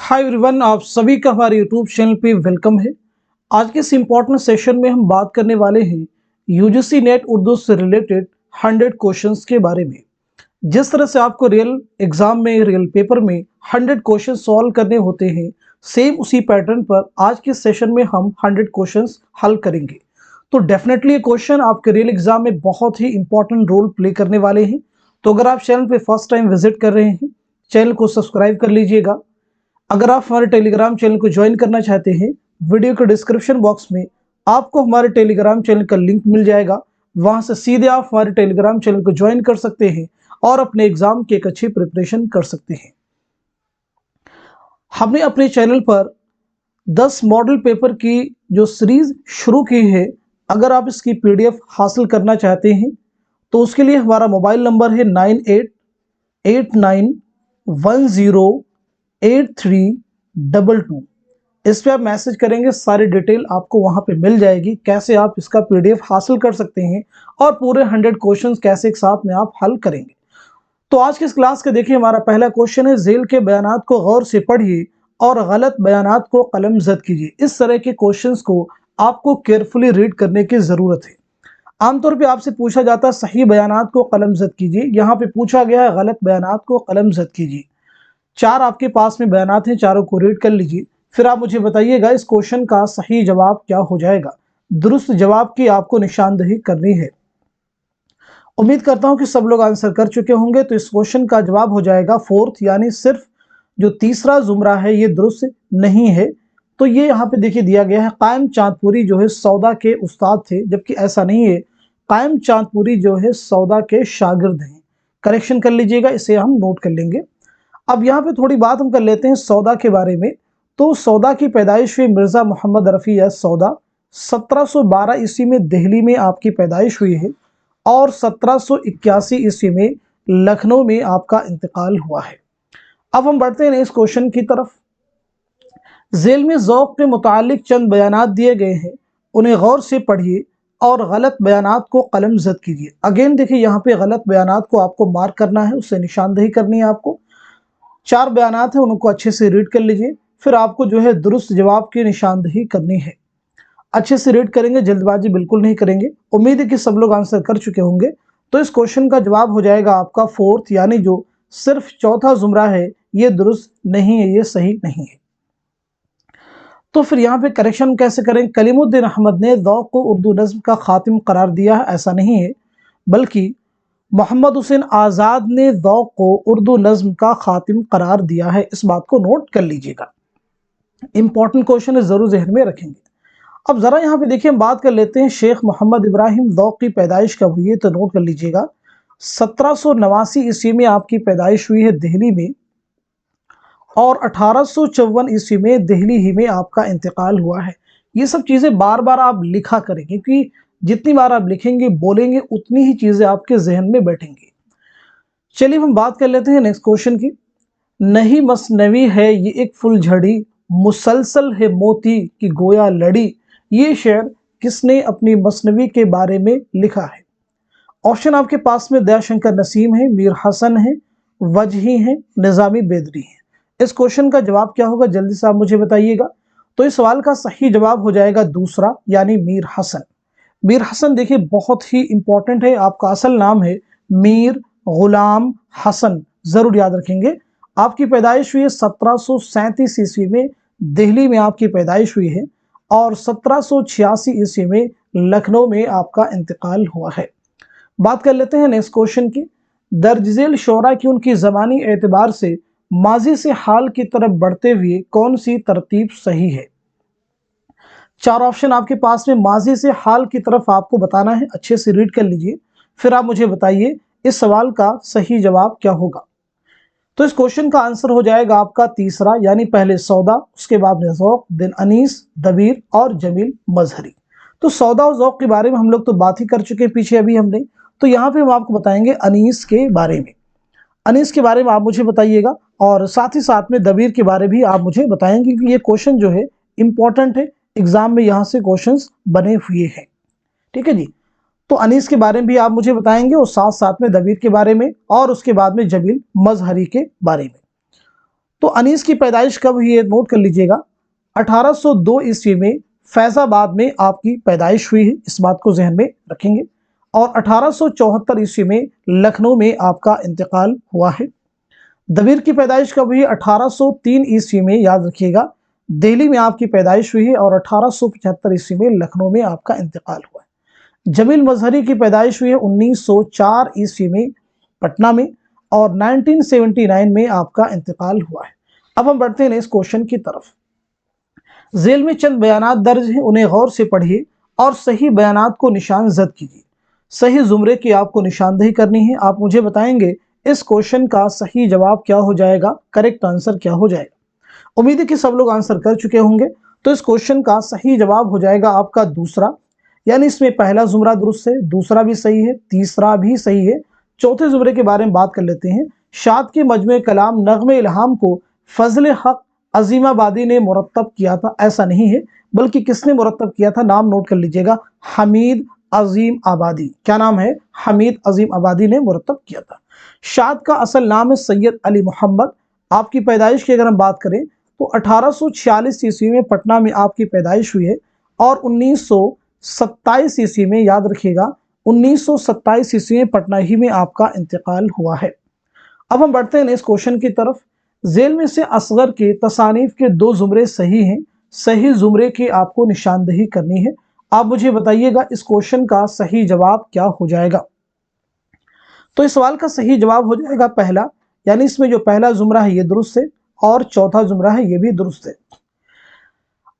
Hi everyone, आप सभी का हमारे यूट्यूब चैनल पे वेलकम है। आज के इस इम्पोर्टेंट सेशन में हम बात करने वाले हैं यूजीसी नेट उर्दू से रिलेटेड 100 क्वेश्चंस के बारे में। जिस तरह से आपको रियल एग्जाम में, रियल पेपर में 100 क्वेश्चन सॉल्व करने होते हैं, सेम उसी पैटर्न पर आज के सेशन में हम 100 क्वेश्चंस हल करेंगे। तो डेफिनेटली ये क्वेश्चन आपके रियल एग्जाम में बहुत ही इंपॉर्टेंट रोल प्ले करने वाले हैं। तो अगर आप चैनल पे फर्स्ट टाइम विजिट कर रहे हैं, चैनल को सब्सक्राइब कर लीजिएगा। अगर आप हमारे टेलीग्राम चैनल को ज्वाइन करना चाहते हैं, वीडियो के डिस्क्रिप्शन बॉक्स में आपको हमारे टेलीग्राम चैनल का लिंक मिल जाएगा। वहां से सीधे आप हमारे टेलीग्राम चैनल को ज्वाइन कर सकते हैं और अपने एग्जाम की एक अच्छी प्रिपरेशन कर सकते हैं। हमने अपने चैनल पर 10 मॉडल पेपर की जो सीरीज शुरू की है, अगर आप इसकी पीडीएफ हासिल करना चाहते हैं तो उसके लिए हमारा मोबाइल नंबर है 9889108322। इस पे आप मैसेज करेंगे, सारी डिटेल आपको वहां पे मिल जाएगी, कैसे आप इसका पीडीएफ हासिल कर सकते हैं और पूरे 100 क्वेश्चंस कैसे एक साथ में आप हल करेंगे। तो आज की इस क्लास का देखिए, हमारा पहला क्वेश्चन है, झेल के बयानात को गौर से पढ़िए और गलत बयानात को कलमजद कीजिए। इस तरह के क्वेश्चंस को आपको केयरफुली रीड करने की जरूरत है। आमतौर पे आपसे पूछा जाता है सही बयानात को कलमजद कीजिए, यहाँ पे पूछा गया है गलत बयानात को कलमजद कीजिए। 4 आपके पास में बयानात हैं, चारों को रीड कर लीजिए, फिर आप मुझे बताइएगा इस क्वेश्चन का सही जवाब क्या हो जाएगा। दुरुस्त जवाब की आपको निशानदेही करनी है। उम्मीद करता हूं कि सब लोग आंसर कर चुके होंगे। तो इस क्वेश्चन का जवाब हो जाएगा फोर्थ, यानी सिर्फ जो तीसरा जुमरा है ये दुरुस्त नहीं है। तो ये यहाँ पे देखिए दिया गया है, कायम चांदपुरी जो है सौदा के उस्ताद थे, जबकि ऐसा नहीं है, कायम चांदपुरी जो है सौदा के शागिर्द हैं। करेक्शन कर लीजिएगा, इसे हम नोट कर लेंगे। अब यहाँ पे थोड़ी बात हम कर लेते हैं सौदा के बारे में। तो सौदा की पैदाइश हुई मिर्जा मोहम्मद रफ़ी सौदा, 1712 ईस्वी में दिल्ली में आपकी पैदाइश हुई है और 1781 ईस्वी में लखनऊ में आपका इंतकाल हुआ है। अब हम बढ़ते हैं इस क्वेश्चन की तरफ। झेल में ज़ौक़ के मुतालिक चंद बयानात दिए गए हैं, उन्हें गौर से पढ़िए और गलत बयानात को कलमजद कीजिए। अगेन देखिए, यहाँ पे गलत बयानात को आपको मार्क करना है, उससे निशानदेही करनी है आपको। 4 बयानात हैं, उनको अच्छे से रीड कर लीजिए, फिर आपको जो है दुरुस्त जवाब की निशानदेही करनी है। अच्छे से रीड करेंगे, जल्दबाजी बिल्कुल नहीं करेंगे। उम्मीद है कि सब लोग आंसर कर चुके होंगे। तो इस क्वेश्चन का जवाब हो जाएगा आपका फोर्थ, यानी जो सिर्फ चौथा जुमरा है ये दुरुस्त नहीं है, ये सही नहीं है। तो फिर यहाँ पे करेक्शन कैसे करें? कलीमुद्दीन अहमद ने ज़ौक़ को उर्दू नज़्म का खातिम करार दिया है, ऐसा नहीं है, बल्कि मोहम्मद हुसैन आज़ाद ने ज़ौक़ को उर्दू नज़्म का खातिम करार दिया है। इस बात को नोट कर लीजिएगा, इंपॉर्टेंट क्वेश्चन है, जरूर जहन में रखेंगे। अब जरा यहाँ पे देखिए, हम बात कर लेते हैं शेख मोहम्मद इब्राहिम ज़ौक़ की पैदाइश कब हुई है, तो नोट कर लीजिएगा 1789 ईस्वी में आपकी पैदाइश हुई है दिल्ली में और 1854 ईस्वी में दिल्ली ही में आपका इंतकाल हुआ है। ये सब चीज़ें बार बार आप लिखा करेंगे, क्योंकि जितनी बार आप लिखेंगे बोलेंगे उतनी ही चीज़ें आपके जहन में बैठेंगी। चलिए हम बात कर लेते हैं नेक्स्ट क्वेश्चन की। नहीं मसनवी है ये एक फुलझड़ी, मुसलसल है मोती की गोया लड़ी। ये शेर किसने अपनी मसनवी के बारे में लिखा है? ऑप्शन आपके पास में दयाशंकर नसीम है, मीर हसन है, वजही है, निजामी बेदरी है। इस क्वेश्चन का जवाब क्या होगा, जल्दी से आप मुझे बताइएगा। तो इस सवाल का सही जवाब हो जाएगा दूसरा, यानी मीर हसन। मीर हसन देखिए बहुत ही इंपॉर्टेंट है, आपका असल नाम है मीर गुलाम हसन, जरूर याद रखेंगे। आपकी पैदाइश हुई है 1737 ईस्वी में, दिल्ली में आपकी पैदाइश हुई है और 1786 ईस्वी में लखनऊ में आपका इंतकाल हुआ है। बात कर लेते हैं नेक्स्ट क्वेश्चन की। दर्ज शोरा की उनकी ज़मानी एतबार से माजी से हाल की तरफ बढ़ते हुए कौन सी तरतीब सही है? 4 ऑप्शन आपके पास में, माजी से हाल की तरफ आपको बताना है, अच्छे से रीड कर लीजिए, फिर आप मुझे बताइए इस सवाल का सही जवाब क्या होगा। तो इस क्वेश्चन का आंसर हो जाएगा आपका तीसरा, यानी पहले सौदा, उसके बाद ज़ौक़, देन अनीस, दबीर और जमील मजहरी। तो सौदा और ज़ौक़ के बारे में हम लोग तो बात ही कर चुके हैं पीछे अभी हमने। तो यहाँ पे हम आपको बताएंगे अनीस के बारे में। अनीस के बारे में आप मुझे बताइएगा और साथ ही साथ में दबीर के बारे भी आप मुझे बताएंगे, कि ये क्वेश्चन जो है इंपॉर्टेंट है, एग्जाम में यहाँ से क्वेश्चंस बने हुए हैं। ठीक है जी। तो अनीस के बारे में भी आप मुझे बताएंगे और साथ साथ में दबीर के बारे में और उसके बाद में जमील मजहरी के बारे में। तो अनीस की पैदाइश कब हुई है, नोट कर लीजिएगा। 1802 ईस्वी में फैजाबाद में आपकी पैदाइश हुई है, इस बात को जहन में रखेंगे। और 1874 ईस्वी में लखनऊ में आपका इंतकाल हुआ है। दबीर की पैदाइश कब हुई है, 1803 ईस्वी में, याद रखिएगा, दिल्ली में आपकी पैदाइश हुई है और 1875 ईस्वी में लखनऊ में आपका इंतकाल हुआ है। जमील मजहरी की पैदाइश हुई है 1904 ईस्वी में पटना में और 1979 में आपका इंतकाल हुआ है। अब हम बढ़ते हैं इस क्वेश्चन की तरफ। झेल में चंद बयानात दर्ज हैं, उन्हें गौर से पढ़िए और सही बयानात को निशान जद कीजिए। सही जुमरे की आपको निशानदेही करनी है। आप मुझे बताएंगे इस क्वेश्चन का सही जवाब क्या हो जाएगा, करेक्ट आंसर क्या हो जाएगा। उम्मीद है कि सब लोग आंसर कर चुके होंगे। तो इस क्वेश्चन का सही जवाब हो जाएगा आपका दूसरा, यानी इसमें पहला जुमरा दुरुस्त है, दूसरा भी सही है, तीसरा भी सही है। चौथे जुमरे के बारे में बात कर लेते हैं। शाद के मजमे कलाम नग़्मे इल्हाम को फजल हक अजीमाबादी ने मुरत्तब किया था, ऐसा नहीं है, बल्कि किसने मुरत्तब किया था, नाम नोट कर लीजिएगा, हमीद अजीम आबादी। क्या नाम है, हमीद अजीम आबादी ने मुरत्तब किया था। शाद का असल नाम है सैयद अली मोहम्मद। आपकी पैदाइश की अगर हम बात करें तो 1846 ईस्वी में पटना में आपकी पैदाइश हुई है और 1927 ईस्वी में, याद रखिएगा, 1927 ईस्वी में पटना ही में आपका इंतकाल हुआ है। अब हम बढ़ते हैं इस क्वेश्चन की तरफ। झेल में से असगर के तसानीफ के दो जुमरे सही हैं, सही जुमरे की आपको निशानदेही करनी है। आप मुझे बताइएगा इस क्वेश्चन का सही जवाब क्या हो जाएगा। तो इस सवाल का सही जवाब हो जाएगा पहला, यानी इसमें जो पहला जुमरा है ये दुरुस्त है और चौथा जुमरा है ये भी दुरुस्त है।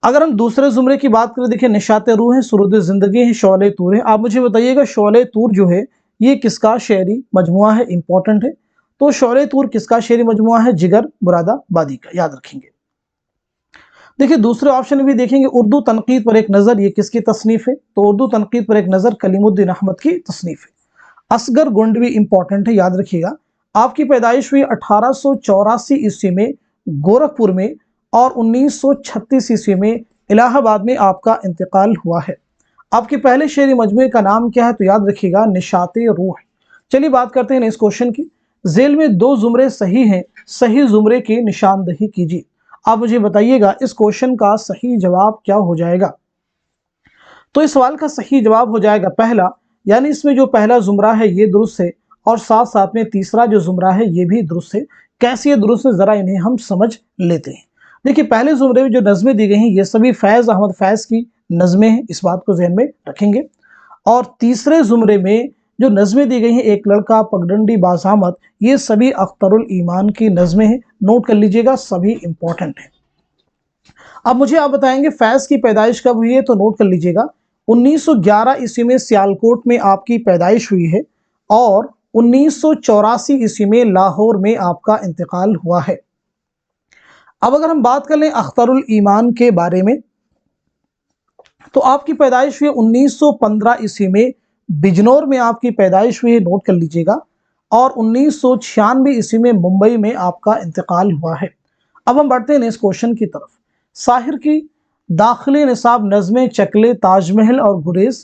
अगर हम दूसरे जुमरे की बात करें, देखिए, निशाते रूह है, सुरूद जिंदगी है, शौले तूर है। आप मुझे बताइएगा शौले तूर जो है ये किसका शेरी मजमुआ है, इंपॉर्टेंट है। तो शौले तूर किसका शेरी मजमुआ है, जिगर मुरादाबादी का, याद रखेंगे। देखिए दूसरे ऑप्शन में भी देखेंगे, उर्दू तनकीद पर एक नज़र, ये किसकी तसनीफ है, तो उर्दू तनकीद पर एक नज़र कलीमुद्दीन अहमद की तसनीफ है। असगर गोंडवी इंपॉर्टेंट है, याद रखिएगा। आपकी पैदाइश हुई 1884 ईस्वी में गोरखपुर में और 1936 ईस्वी में इलाहाबाद में आपका इंतकाल हुआ है। आपके पहले शेरी मजमूए का नाम क्या है, तो याद रखिएगा निशाते रूह। चलिए बात करते हैं इस क्वेश्चन की। झेल में दो जुमरे सही हैं, सही जुमरे की निशानदेही कीजिए। आप मुझे बताइएगा इस क्वेश्चन का सही जवाब क्या हो जाएगा। तो इस सवाल का सही जवाब हो जाएगा पहला, यानी इसमें जो पहला जुमरा है ये दुरुस्त है और साथ साथ में तीसरा जो जुमरा है ये भी दुरुस्त है। कैसे ये दुरुस्त है, जरा इन्हें हम समझ लेते हैं। देखिए पहले जुमरे में जो नज़में दी गई हैं ये सभी फैज़ अहमद फैज़ की नज़में हैं, इस बात को ज़हन में रखेंगे। और तीसरे जुमरे में जो नज़में दी गई हैं, एक लड़का पगडंडी बाज़ामत, ये सभी अख्तरुल ईमान की नज़में हैं, नोट कर लीजिएगा, सभी इंपॉर्टेंट हैं। अब मुझे आप बताएंगे फैज़ की पैदाइश कब हुई है, तो नोट कर लीजिएगा 1911 ईस्वी में सियालकोट में आपकी पैदाइश हुई है और 1984 ईस्वी में लाहौर में आपका इंतकाल हुआ है। अब अगर हम बात कर लें अख्तरुल ईमान के बारे में, तो आपकी पैदाइश हुई 1915 ईस्वी में बिजनौर में आपकी पैदाइश हुई है, नोट कर लीजिएगा, और 1996 ईस्वी में मुंबई में आपका इंतकाल हुआ है। अब हम बढ़ते हैं इस क्वेश्चन की तरफ। साहिर की दाखिले निसाब नज़में चकले, ताजमहल और गुरेज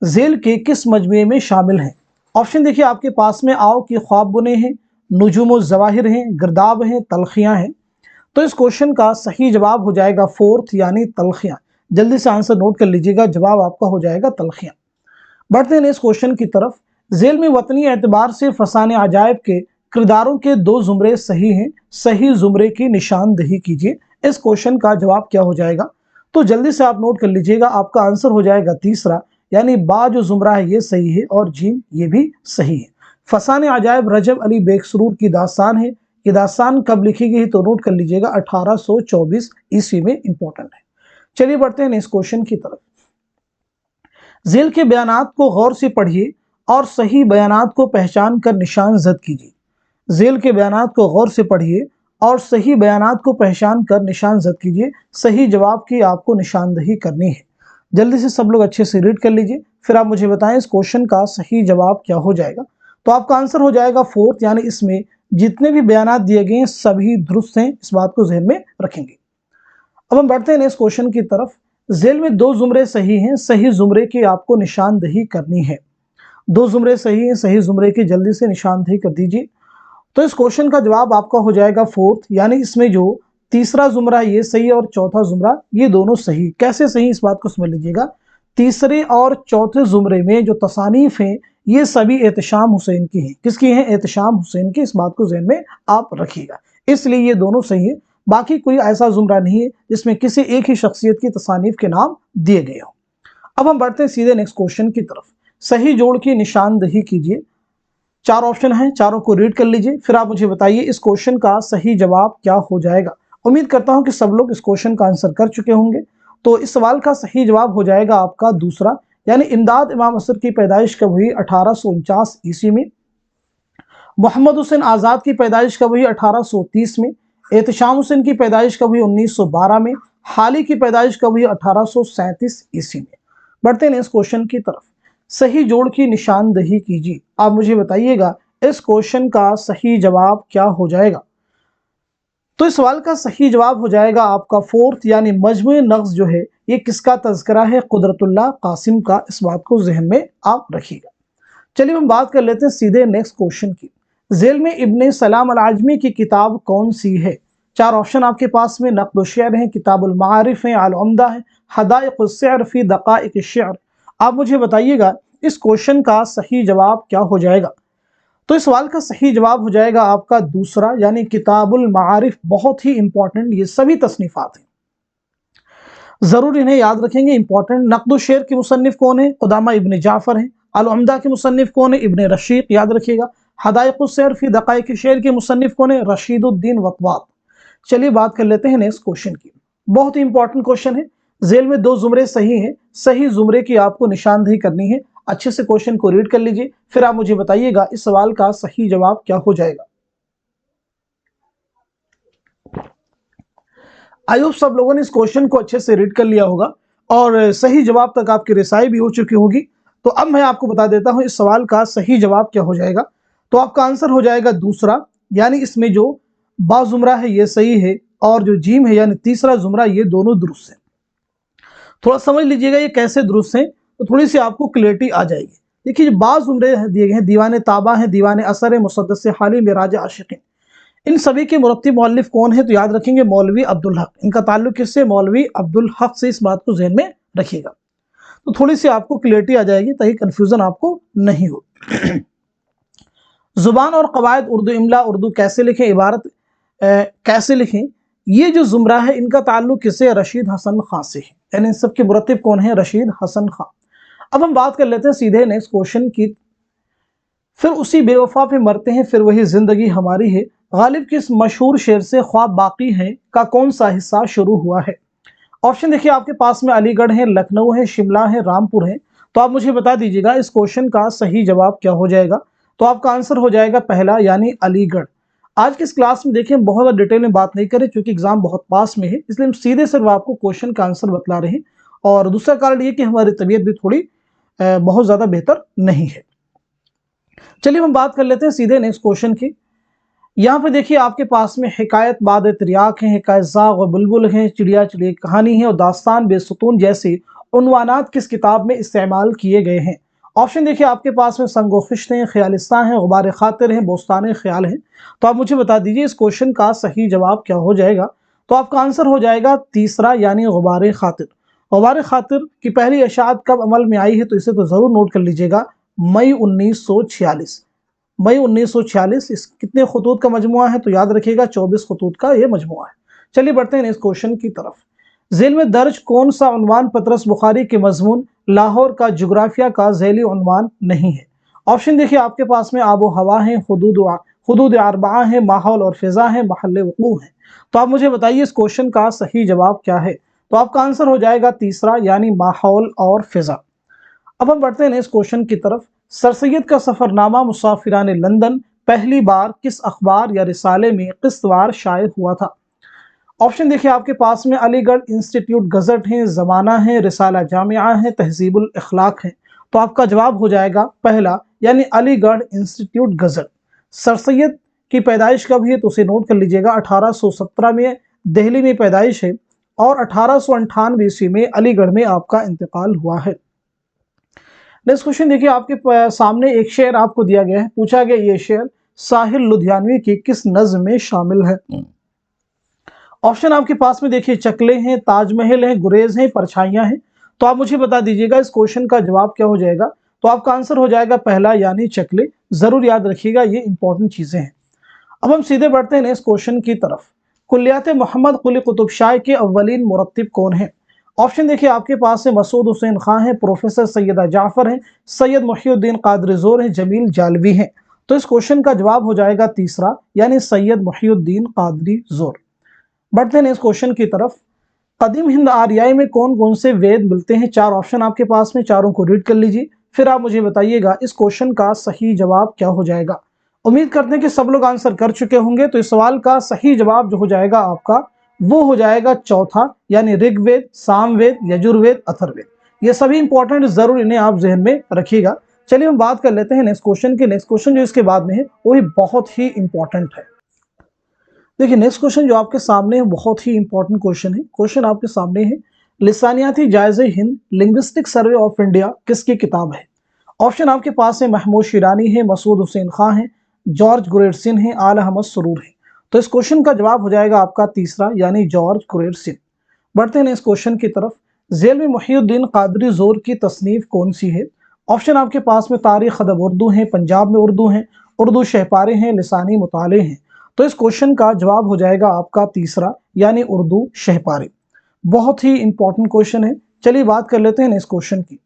झेल के किस मजमुए में शामिल हैं। ऑप्शन देखिए आपके पास में, आओ की ख्वाब बुने हैं, नुजूम ज़वाहिर हैं, गिरदाब हैं, तलखियाँ हैं। तो इस क्वेश्चन का सही जवाब हो जाएगा फोर्थ, यानी तलखियाँ। जल्दी से आंसर नोट कर लीजिएगा, जवाब आपका हो जाएगा तलखियाँ। बढ़ते हैं इस क्वेश्चन की तरफ। झेल में वतनी एतबार से फसाने अजायब के किरदारों के दो जुमरे सही हैं, सही जुमरे की निशानदेही कीजिए। इस क्वेश्चन का जवाब क्या हो जाएगा, तो जल्दी से आप नोट कर लीजिएगा, आपका आंसर हो जाएगा तीसरा, यानी बा जो जुमरा है ये सही है और जीम ये भी सही है। फसाने अजायब रजब अली बेकसरूर की दास्तान है। ये दास्तान कब लिखी गई, तो नोट कर लीजिएगा 1824 ईस्वी में, इंपॉर्टेंट है। चलिए बढ़ते हैं इस क्वेश्चन की तरफ। झेल के बयानात को गौर से पढ़िए और सही बयानात को पहचान कर निशान जद कीजिए। झेल के बयानात को गौर से पढ़िए और सही बयानात को पहचान कर निशान जद कीजिए। सही जवाब की आपको निशानदेही करनी है। जल्दी से सब लोग अच्छे से रीड कर लीजिए, फिर आप मुझे बताएं इस क्वेश्चन का सही जवाब क्या हो जाएगा। तो आपका आंसर हो जाएगा फोर्थ, यानी इसमें जितने भी बयानात दिए गए हैं सभी दुरुस्त हैं, इस बात को जहन में रखेंगे। अब हम बढ़ते हैं इस क्वेश्चन की तरफ। झेल में दो जुमरे सही हैं, सही जुमरे की आपको निशानदेही करनी है। दो जुमरे सही हैं, सही जुमरे की जल्दी से निशानदेही कर दीजिए। तो इस क्वेश्चन का जवाब आपका हो जाएगा फोर्थ, यानी इसमें जो तीसरा जुमरा ये सही है और चौथा जुमरा ये दोनों सही। कैसे सही, इस बात को समझ लीजिएगा। तीसरे और चौथे जुमरे में जो तसानीफ हैं ये सभी एहतशाम हुसैन की हैं। किसकी हैं? एहतशाम हुसैन की। इस बात को ज़हन में आप रखिएगा, इसलिए ये दोनों सही है। बाकी कोई ऐसा जुमरा नहीं है जिसमें किसी एक ही शख्सियत की तसानीफ के नाम दिए गए हों। अब हम बढ़ते हैं सीधे नेक्स्ट क्वेश्चन की तरफ। सही जोड़ की निशानदही कीजिए। 4 ऑप्शन हैं, चारों को रीड कर लीजिए, फिर आप मुझे बताइए इस क्वेश्चन का सही जवाब क्या हो जाएगा। उम्मीद करता हूं कि सब लोग इस क्वेश्चन का आंसर कर चुके होंगे। तो इस सवाल का सही जवाब हो जाएगा आपका दूसरा, यानी इमदाद इमाम असद की पैदाइश कब हुई? 1849 ईस्वी में। मोहम्मद हुसैन आज़ाद की पैदाइश कब हुई? 1830 में। एहतशाम हुसैन की पैदाइश कब हुई? 1912 में। हाली की पैदाइश कब हुई? 1837 ईस्वी में। बढ़ते हैं इस क्वेश्चन की तरफ। सही जोड़ की निशानदही कीजिए। आप मुझे बताइएगा इस क्वेश्चन का सही जवाब क्या हो जाएगा। तो इस सवाल का सही जवाब हो जाएगा आपका फोर्थ, यानी मजमूए नग़्ज़ जो है ये किसका तज़किरा है? कुदरतुल्लाह कासिम का। इस बात को ज़हन में आप रखिएगा। चलिए हम बात कर लेते हैं सीधे नेक्स्ट क्वेश्चन की। ज़ेल में इब्ने सलाम अल आजमी की किताब कौन सी है? 4 ऑप्शन आपके पास में नक़्द व शेर हैं, किताबुल मारिफ है, अल उम्दा है, हदाइक़ अश-शि'r फ़ी दक़ाइक़ अश-शि'r। आप मुझे बताइएगा इस क्वेश्चन का सही जवाब क्या हो जाएगा। तो इस सवाल का सही जवाब हो जाएगा आपका दूसरा, यानी किताबुल मारिफ। बहुत ही इंपॉर्टेंट ये सभी तसनीफात हैं, जरूर इन्हें याद रखेंगे, इंपॉर्टेंट। नक़्द शेर के मुसन्निफ कौन है? क़ुदामा इब्न जाफ़र हैं। अल उम्दा के मुसन्निफ कौन है? इब्न रशीद, याद रखिएगा। हदाइक़ अश-शि'r फ़ी दक़ाइक़ अश-शि'r के मुसन्निफ कौन है? रशीदुद्दीन वक़वात। चलिए बात कर लेते हैं नेक्स्ट क्वेश्चन की। बहुत ही इंपॉर्टेंट क्वेश्चन है। ज़ेल में 2 जुमरे सही हैं, सही जुमरे की आपको निशानदही करनी है। अच्छे से क्वेश्चन को रीड कर लीजिए, फिर आप मुझे बताइएगा इस सवाल का सही जवाब क्या हो जाएगा। आई होप सब लोगों ने इस क्वेश्चन को अच्छे से रीड कर लिया होगा और सही जवाब तक आपकी रिसाई भी हो चुकी होगी। तो अब मैं आपको बता देता हूं इस सवाल का सही जवाब क्या हो जाएगा। तो आपका आंसर हो जाएगा दूसरा, यानी इसमें जो बा जुमरा है ये सही है और जो जीम है यानी तीसरा जुमरा ये दोनों दुरुस्त है। थोड़ा समझ लीजिएगा ये कैसे दुरुस्त है, तो थोड़ी सी आपको क्लियरिटी आ जाएगी। देखिए जो बा जुमरे दिए गए हैं, दीवान ताबा है, दीवान असर है, मुसद्दस हाली, मिराज आशिकीन, इन सभी के मुरत्तिब मौलिफ कौन है? तो याद रखेंगे मौलवी अब्दुल हक। इनका ताल्लुक किससे? मौलवी अब्दुल हक से। इस बात को ज़हन में रखिएगा, तो थोड़ी सी आपको क्लियरिटी आ जाएगी ताकि कंफ्यूजन आपको नहीं हो। जुबान और कवायद उर्दू इमला, उर्दू कैसे लिखें, इबारत कैसे लिखें, ये जो जुमरा है इनका ताल्लुक किससे? रशीद हसन खां से है, यानी इन सब के मुरत्तिब कौन है? रशीद हसन खां। अब हम बात कर लेते हैं सीधे नेक्स्ट क्वेश्चन की। फिर उसी बेवफा पे मरते हैं, फिर वही जिंदगी हमारी है, गालिब किस मशहूर शेर से ख्वाब बाकी है का कौन सा हिस्सा शुरू हुआ है? ऑप्शन देखिए आपके पास में अलीगढ़ है, लखनऊ है, शिमला है, रामपुर है। तो आप मुझे बता दीजिएगा इस क्वेश्चन का सही जवाब क्या हो जाएगा। तो आपका आंसर हो जाएगा पहला, यानी अलीगढ़। आज की इस क्लास में देखिए हम बहुत डिटेल में बात नहीं करें क्योंकि एग्जाम बहुत पास में है, इसलिए हम सीधे सिर्फ आपको क्वेश्चन का आंसर बतला रहे हैं। और दूसरा कारण ये कि हमारी तबीयत भी थोड़ी बहुत ज्यादा बेहतर नहीं है। चलिए हम बात कर लेते हैं सीधे नेक्स्ट क्वेश्चन की। यहाँ पे देखिए आपके पास में हिकायत बाद तिरियाक है, हिकायत ज़ाग व बुलबुल है, चिड़िया चिड़िया कहानी है और दास्तान बेसुतून जैसे उन्वानात किस किताब में इस्तेमाल किए गए हैं? ऑप्शन देखिए आपके पास में संगो खिश्त हैं, ख्यालिस्तान है, गुबार खातिर है, बोस्तान ख्याल है। तो आप मुझे बता दीजिए इस क्वेश्चन का सही जवाब क्या हो जाएगा। तो आपका आंसर हो जाएगा तीसरा, यानी गुबार खातिर। गुबार खातिर की पहली इशाअत कब अमल में आई है? तो इसे तो ज़रूर नोट कर लीजिएगा, मई 1946। मई 1946। इस कितने खतूत का मजमुआ है? तो याद रखिएगा 24 खतूत का ये मजमुआ है। चलिए बढ़ते हैं इस क्वेश्चन की तरफ। ज़ेल में दर्ज कौन सा उन्वान पतरस बुखारी के मजमून लाहौर का जोग्राफिया का ज़ैली उन्वान नहीं है? ऑप्शन देखिए आपके पास में आबो हवा है, हुदूद अरबा है, माहौल और फिजा है, महल वक़ू है। तो आप मुझे बताइए इस क्वेश्चन का सही जवाब क्या है। तो आपका आंसर हो जाएगा तीसरा, यानी माहौल और फिजा। अब हम बढ़ते हैं इस क्वेश्चन की तरफ। सर सैयद का सफरनामा मुसाफिरान लंदन पहली बार किस अखबार या रिसाले में किस्तवार शाये हुआ था? ऑप्शन देखिए आपके पास में अलीगढ़ इंस्टीट्यूट गजट है, जमाना है, रिसाला जामिया है, तहजीबुल अखलाक है। तो आपका जवाब हो जाएगा पहला, यानी Aligarh institute gazette. Sir Syed की पैदाइश कब है? तो उसे नोट कर लीजिएगा, 1817 में दिल्ली में पैदाइश है और 1898 ईस्वी में अलीगढ़ में आपका इंतकाल हुआ है। नेक्स्ट क्वेश्चन देखिए आपके सामने एक शेर आपको दिया गया है, पूछा गया ये शेर साहिर लुधियानवी की किस नज़्म में शामिल है? ऑप्शन आपके पास में देखिए, चकले हैं, ताजमहल है, गुरेज हैं, परछाइयां हैं। तो आप मुझे बता दीजिएगा इस क्वेश्चन का जवाब क्या हो जाएगा। तो आपका आंसर हो जाएगा पहला, यानी चकले। जरूर याद रखिएगा, ये इंपॉर्टेंट चीजें हैं। अब हम सीधे बढ़ते हैं इस क्वेश्चन की तरफ। कुल्लियात मोहम्मद कुली कुतुब शाह के अव्वलीन मुरत्तिब कौन है? ऑप्शन देखिए आपके पास है, मसूद हुसैन खां है, प्रोफेसर सैयदा जाफर है, सैयद मुहिउद्दीन कादरी ज़ोर है, जमील जालवी है। तो इस क्वेश्चन का जवाब हो जाएगा तीसरा, यानी सैयद मुहिउद्दीन कादरी ज़ोर। बढ़ते हैं इस क्वेश्चन की तरफ। कदीम हिंद आर्याई में कौन कौन से वेद मिलते हैं? चार ऑप्शन आपके पास में, चारों को रीड कर लीजिए, फिर आप मुझे बताइएगा इस क्वेश्चन का सही जवाब क्या हो जाएगा। उम्मीद करते हैं कि सब लोग आंसर कर चुके होंगे। तो इस सवाल का सही जवाब जो हो जाएगा आपका, वो हो जाएगा चौथा, यानी ऋग्वेद, सामवेद, यजुर्वेद, अथर्ववेद। ये सभी इंपॉर्टेंट, जरूर इन्हें आप जहन में रखिएगा। चलिए हम बात कर लेते हैं नेक्स्ट क्वेश्चन की। नेक्स्ट क्वेश्चन जो इसके बाद में है वो भी बहुत ही इंपॉर्टेंट है। देखिए नेक्स्ट क्वेश्चन जो आपके सामने है बहुत ही इंपॉर्टेंट क्वेश्चन है। क्वेश्चन आपके सामने है, लिसानियाती जायज़े हिंद लिंग्विस्टिक सर्वे ऑफ इंडिया किसकी किताब है? ऑप्शन आपके पास है, महमूद शिरानी है, मसूद हुसैन खां है, जॉर्ज गुरेरसिन है, आला अहमद सरूर है। तो इस क्वेश्चन का जवाब हो जाएगा आपका तीसरा, यानी जॉर्ज गुरेरसिन। बढ़ते हैं इस क्वेश्चन की तरफ। झेल में मुहिउद्दीन कादरी ज़ोर की तसनीफ कौन सी है? ऑप्शन आपके पास में तारीख अदब उर्दू है, पंजाब में उर्दू है, उर्दू शहपारे हैं, लिसानी मुताले हैं। तो इस क्वेश्चन का जवाब हो जाएगा आपका तीसरा, यानी उर्दू शहपारे। बहुत ही इंपॉर्टेंट क्वेश्चन है। चलिए बात कर लेते हैं इस क्वेश्चन की।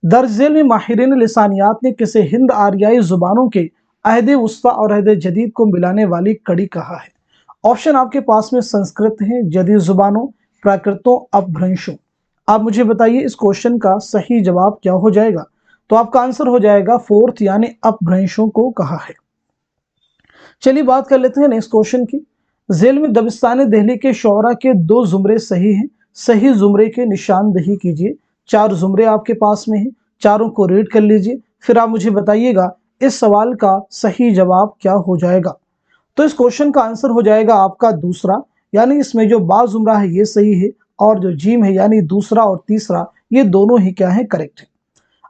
दर्ज झेल में माहिरीन लिसानियात ने किसे हिंद आर्याई जुबानों के अहद वस्ता और अहद जदीद को मिलाने वाली कड़ी कहा है? ऑप्शन आपके पास में संस्कृत है, जदीद जुबानों, प्राकृतों, अपभ्रंशों। आप मुझे बताइए इस क्वेश्चन का सही जवाब क्या हो जाएगा। तो आपका आंसर हो जाएगा फोर्थ, यानी अपभ्रंशों को कहा है। चलिए बात कर लेते हैं नेक्स्ट क्वेश्चन की। झेल में दबिस्तान दिल्ली के शोरा के दो जुमरे सही हैं, सही जुमरे के निशानदही कीजिए। चार जुमरे आपके पास में हैं, चारों को रीड कर लीजिए, फिर आप मुझे बताइएगा इस सवाल का सही जवाब क्या हो जाएगा। तो इस क्वेश्चन का आंसर हो जाएगा आपका दूसरा, यानी इसमें जो बा जुमरा है ये सही है, और जो जीम है यानी दूसरा और तीसरा, ये दोनों ही क्या है, करेक्ट है।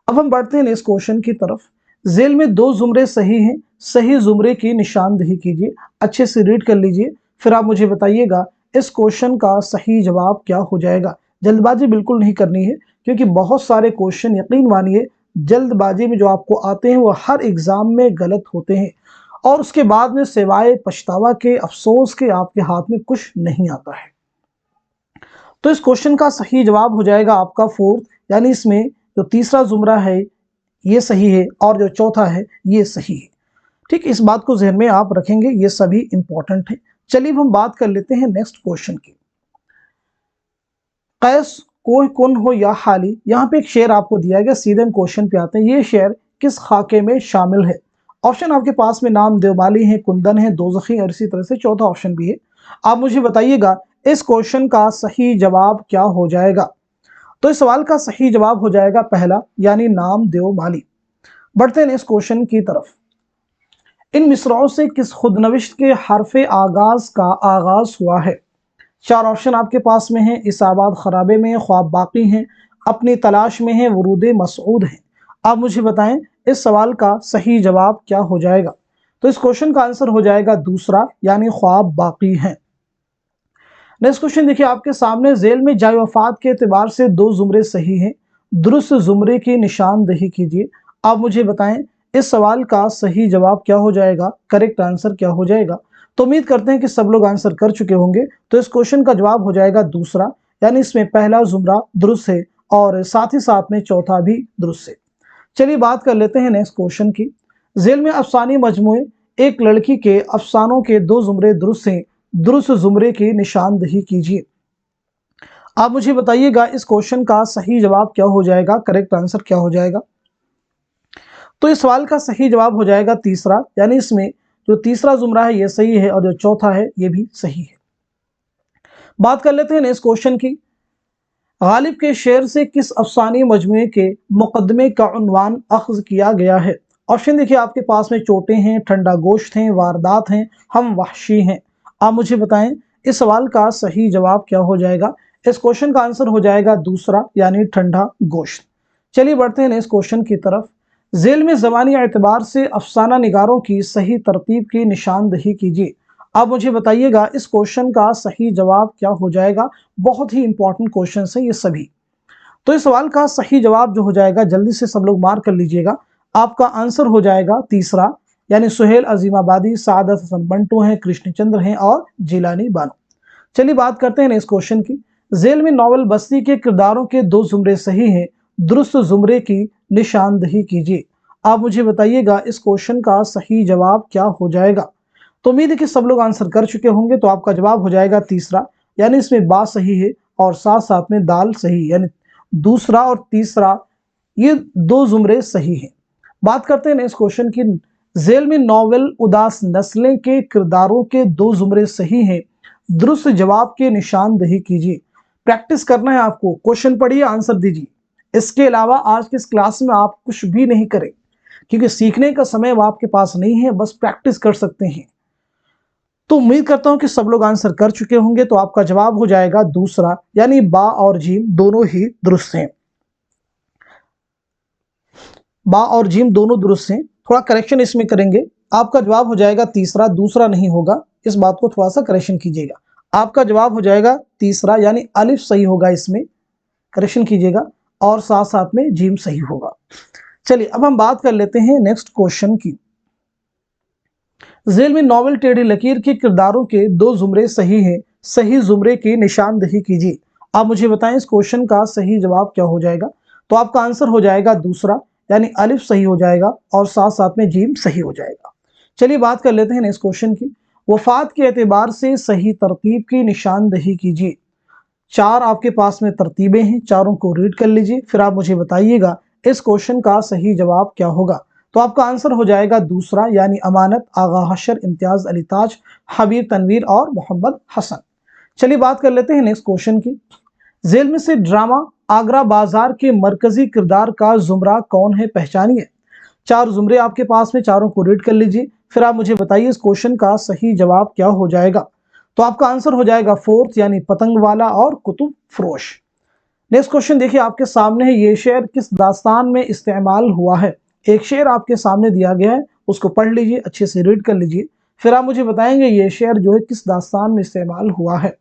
अब हम बढ़ते हैं इस क्वेश्चन की तरफ। झेल में दो जुमरे सही हैं, सही जुमरे की निशानदही कीजिए। अच्छे से रीड कर लीजिए, फिर आप मुझे बताइएगा इस क्वेश्चन का सही जवाब क्या हो जाएगा। जल्दबाजी बिल्कुल नहीं करनी है, क्योंकि बहुत सारे क्वेश्चन, यकीन मानिए, जल्दबाजी में जो आपको आते हैं वो हर एग्जाम में गलत होते हैं, और उसके बाद में सिवाय पछतावा के, अफसोस के, आपके हाथ में कुछ नहीं आता है। तो इस क्वेश्चन का सही जवाब हो जाएगा आपका फोर्थ, यानी इसमें जो तीसरा जुमरा है ये सही है, और जो चौथा है ये सही है। ठीक, इस बात को जहन में आप रखेंगे, ये सभी इंपॉर्टेंट है। चलिए हम बात कर लेते हैं नेक्स्ट क्वेश्चन की। कैस कोह कुन हो या हाली, यहाँ पे एक शेर आपको दिया गया। सीधे हम क्वेश्चन पे आते हैं। ये शेर किस खाके में शामिल है? ऑप्शन आपके पास में नाम देवमाली है, कुंदन है, दोजखी, और इसी तरह से चौथा ऑप्शन भी है। आप मुझे बताइएगा इस क्वेश्चन का सही जवाब क्या हो जाएगा। तो इस सवाल का सही जवाब हो जाएगा पहला, यानी नाम देवमाली। बढ़ते हैं इस क्वेश्चन की तरफ। इन मिसराओं से किस खुदनविश्त के हरफे आगाज का आगाज हुआ है? चार ऑप्शन आपके पास में हैं। इसाबाद खराबे में, ख्वाब बाकी हैं, अपनी तलाश में है, वरूद मसऊद हैं। आप मुझे बताएं इस सवाल का सही जवाब क्या हो जाएगा। तो इस क्वेश्चन का आंसर हो जाएगा दूसरा, यानी ख्वाब बाकी हैं। नेक्स्ट क्वेश्चन देखिए आपके सामने। झेल में जाय वफात के एतबार से दो जुमरे सही हैं, दुरुस्त जुमरे की निशानदही कीजिए। आप मुझे बताएं इस सवाल का सही जवाब क्या हो जाएगा, करेक्ट आंसर क्या हो जाएगा। तो उम्मीद करते हैं कि सब लोग आंसर कर चुके होंगे। तो इस क्वेश्चन का जवाब हो जाएगा दूसरा, यानी इसमें पहला जुमरा दुरुस्त है, और साथ ही साथ में चौथा भी दुरुस्त है। चलिए बात कर लेते हैं नेक्स्ट क्वेश्चन की। झेल में अफसानी मजमूए एक लड़की के अफसानों के दो जुमरे दुरुस्त हैं, दुरुस्त जुमरे की निशानदही कीजिए। आप मुझे बताइएगा इस क्वेश्चन का सही जवाब क्या हो जाएगा, करेक्ट आंसर क्या हो जाएगा। तो इस सवाल का सही जवाब हो जाएगा तीसरा, यानी इसमें जो तीसरा जुमरा है ये सही है, और जो चौथा है ये भी सही है। बात कर लेते हैं इस क्वेश्चन की। गालिब के शेर से किस अफसानी मजमूए के मुकदमे का उन्वान अख्ज किया गया है? ऑप्शन देखिए आपके पास में चोटें हैं, ठंडा गोश्त हैं, वारदात हैं, हम वहशी हैं। आप मुझे बताएं इस सवाल का सही जवाब क्या हो जाएगा। इस क्वेश्चन का आंसर हो जाएगा दूसरा, यानी ठंडा गोश्त। चलिए बढ़ते हैं इस क्वेश्चन की तरफ। ज़ेल में ज़मानी एतबार से अफसाना निगारों की सही तरतीब की निशानदही कीजिए। आप मुझे बताइएगा इस क्वेश्चन का सही जवाब क्या हो जाएगा। बहुत ही इंपॉर्टेंट क्वेश्चन है ये सभी। तो इस सवाल का सही जवाब जो हो जाएगा, जल्दी से सब लोग मार्क कर लीजिएगा। आपका आंसर हो जाएगा तीसरा, यानी सुहेल अजीमाबादी, सादत हसन बंटू हैं, कृष्णचंद्र हैं और जिलानी बानो। चलिए बात करते हैं इस क्वेश्चन की। ज़ेल में नॉवल बस्ती के किरदारों के 2 जुमरे सही हैं, दुरुस्त जुमरे की निशानदही कीजिए। आप मुझे बताइएगा इस क्वेश्चन का सही जवाब क्या हो जाएगा। तो उम्मीद है कि सब लोग आंसर कर चुके होंगे। तो आपका जवाब हो जाएगा तीसरा, यानी इसमें बा सही है और साथ साथ में दाल सही, यानी दूसरा और तीसरा ये 2 जुमरे सही हैं। बात करते हैं इस क्वेश्चन की। ज़ेल में नॉवेल उदास नस्लें के किरदारों के 2 जुमरे सही हैं, दुरुस्त जवाब के निशानदही कीजिए। प्रैक्टिस करना है आपको, क्वेश्चन पढ़िए, आंसर दीजिए। इसके अलावा आज की इस क्लास में आप कुछ भी नहीं करें, क्योंकि सीखने का समय अब आपके पास नहीं है, बस प्रैक्टिस कर सकते हैं। तो उम्मीद करता हूं कि सब लोग आंसर कर चुके होंगे। तो आपका जवाब हो जाएगा दूसरा, यानी बा और जीम दोनों ही दुरुस्त हैं। बा और जीम दोनों दुरुस्त हैं। थोड़ा करेक्शन इसमें करेंगे। आपका जवाब हो जाएगा तीसरा, दूसरा नहीं होगा, इस बात को थोड़ा सा करेक्शन कीजिएगा। आपका जवाब हो जाएगा तीसरा, यानी अलिफ सही होगा, इसमें करेक्शन कीजिएगा, और साथ साथ में जीम सही होगा। चलिए अब हम बात कर लेते हैं नेक्स्ट क्वेश्चन की। ज़ेल में नॉवल टेढ़ी लकीर के किरदारों के 2 जुमरे सही हैं, सही जुमरे की निशानदही कीजिए। आप मुझे बताएं इस क्वेश्चन का सही जवाब क्या हो जाएगा। तो आपका आंसर हो जाएगा दूसरा, यानी अलिफ सही हो जाएगा और साथ साथ में जीम सही हो जाएगा। चलिए बात कर लेते हैं इस क्वेश्चन की। वफात के एतबार से सही तरतीब की निशानदही कीजिए। 4 आपके पास में तरतीबें हैं, चारों को रीड कर लीजिए, फिर आप मुझे बताइएगा इस क्वेश्चन का सही जवाब क्या होगा। तो आपका आंसर हो जाएगा दूसरा, यानी अमानत, आगा हशर, इम्तियाज अली ताज, हबीब तनवीर और मोहम्मद हसन। चलिए बात कर लेते हैं नेक्स्ट क्वेश्चन की। ज़ेल में से ड्रामा आगरा बाजार के मरकजी किरदार का जुमरा कौन है, पहचानिए। 4 जुमरे आपके पास में, चारों को रीड कर लीजिए, फिर आप मुझे बताइए इस क्वेश्चन का सही जवाब क्या हो जाएगा। तो आपका आंसर हो जाएगा फोर्थ, यानी पतंग वाला और कुतुब फरोश। नेक्स्ट क्वेश्चन देखिए आपके सामने है, ये शेर किस दास्तान में इस्तेमाल हुआ है। एक शेर आपके सामने दिया गया है, उसको पढ़ लीजिए, अच्छे से रीड कर लीजिए, फिर आप मुझे बताएंगे ये शेर जो है किस दास्तान में इस्तेमाल हुआ है।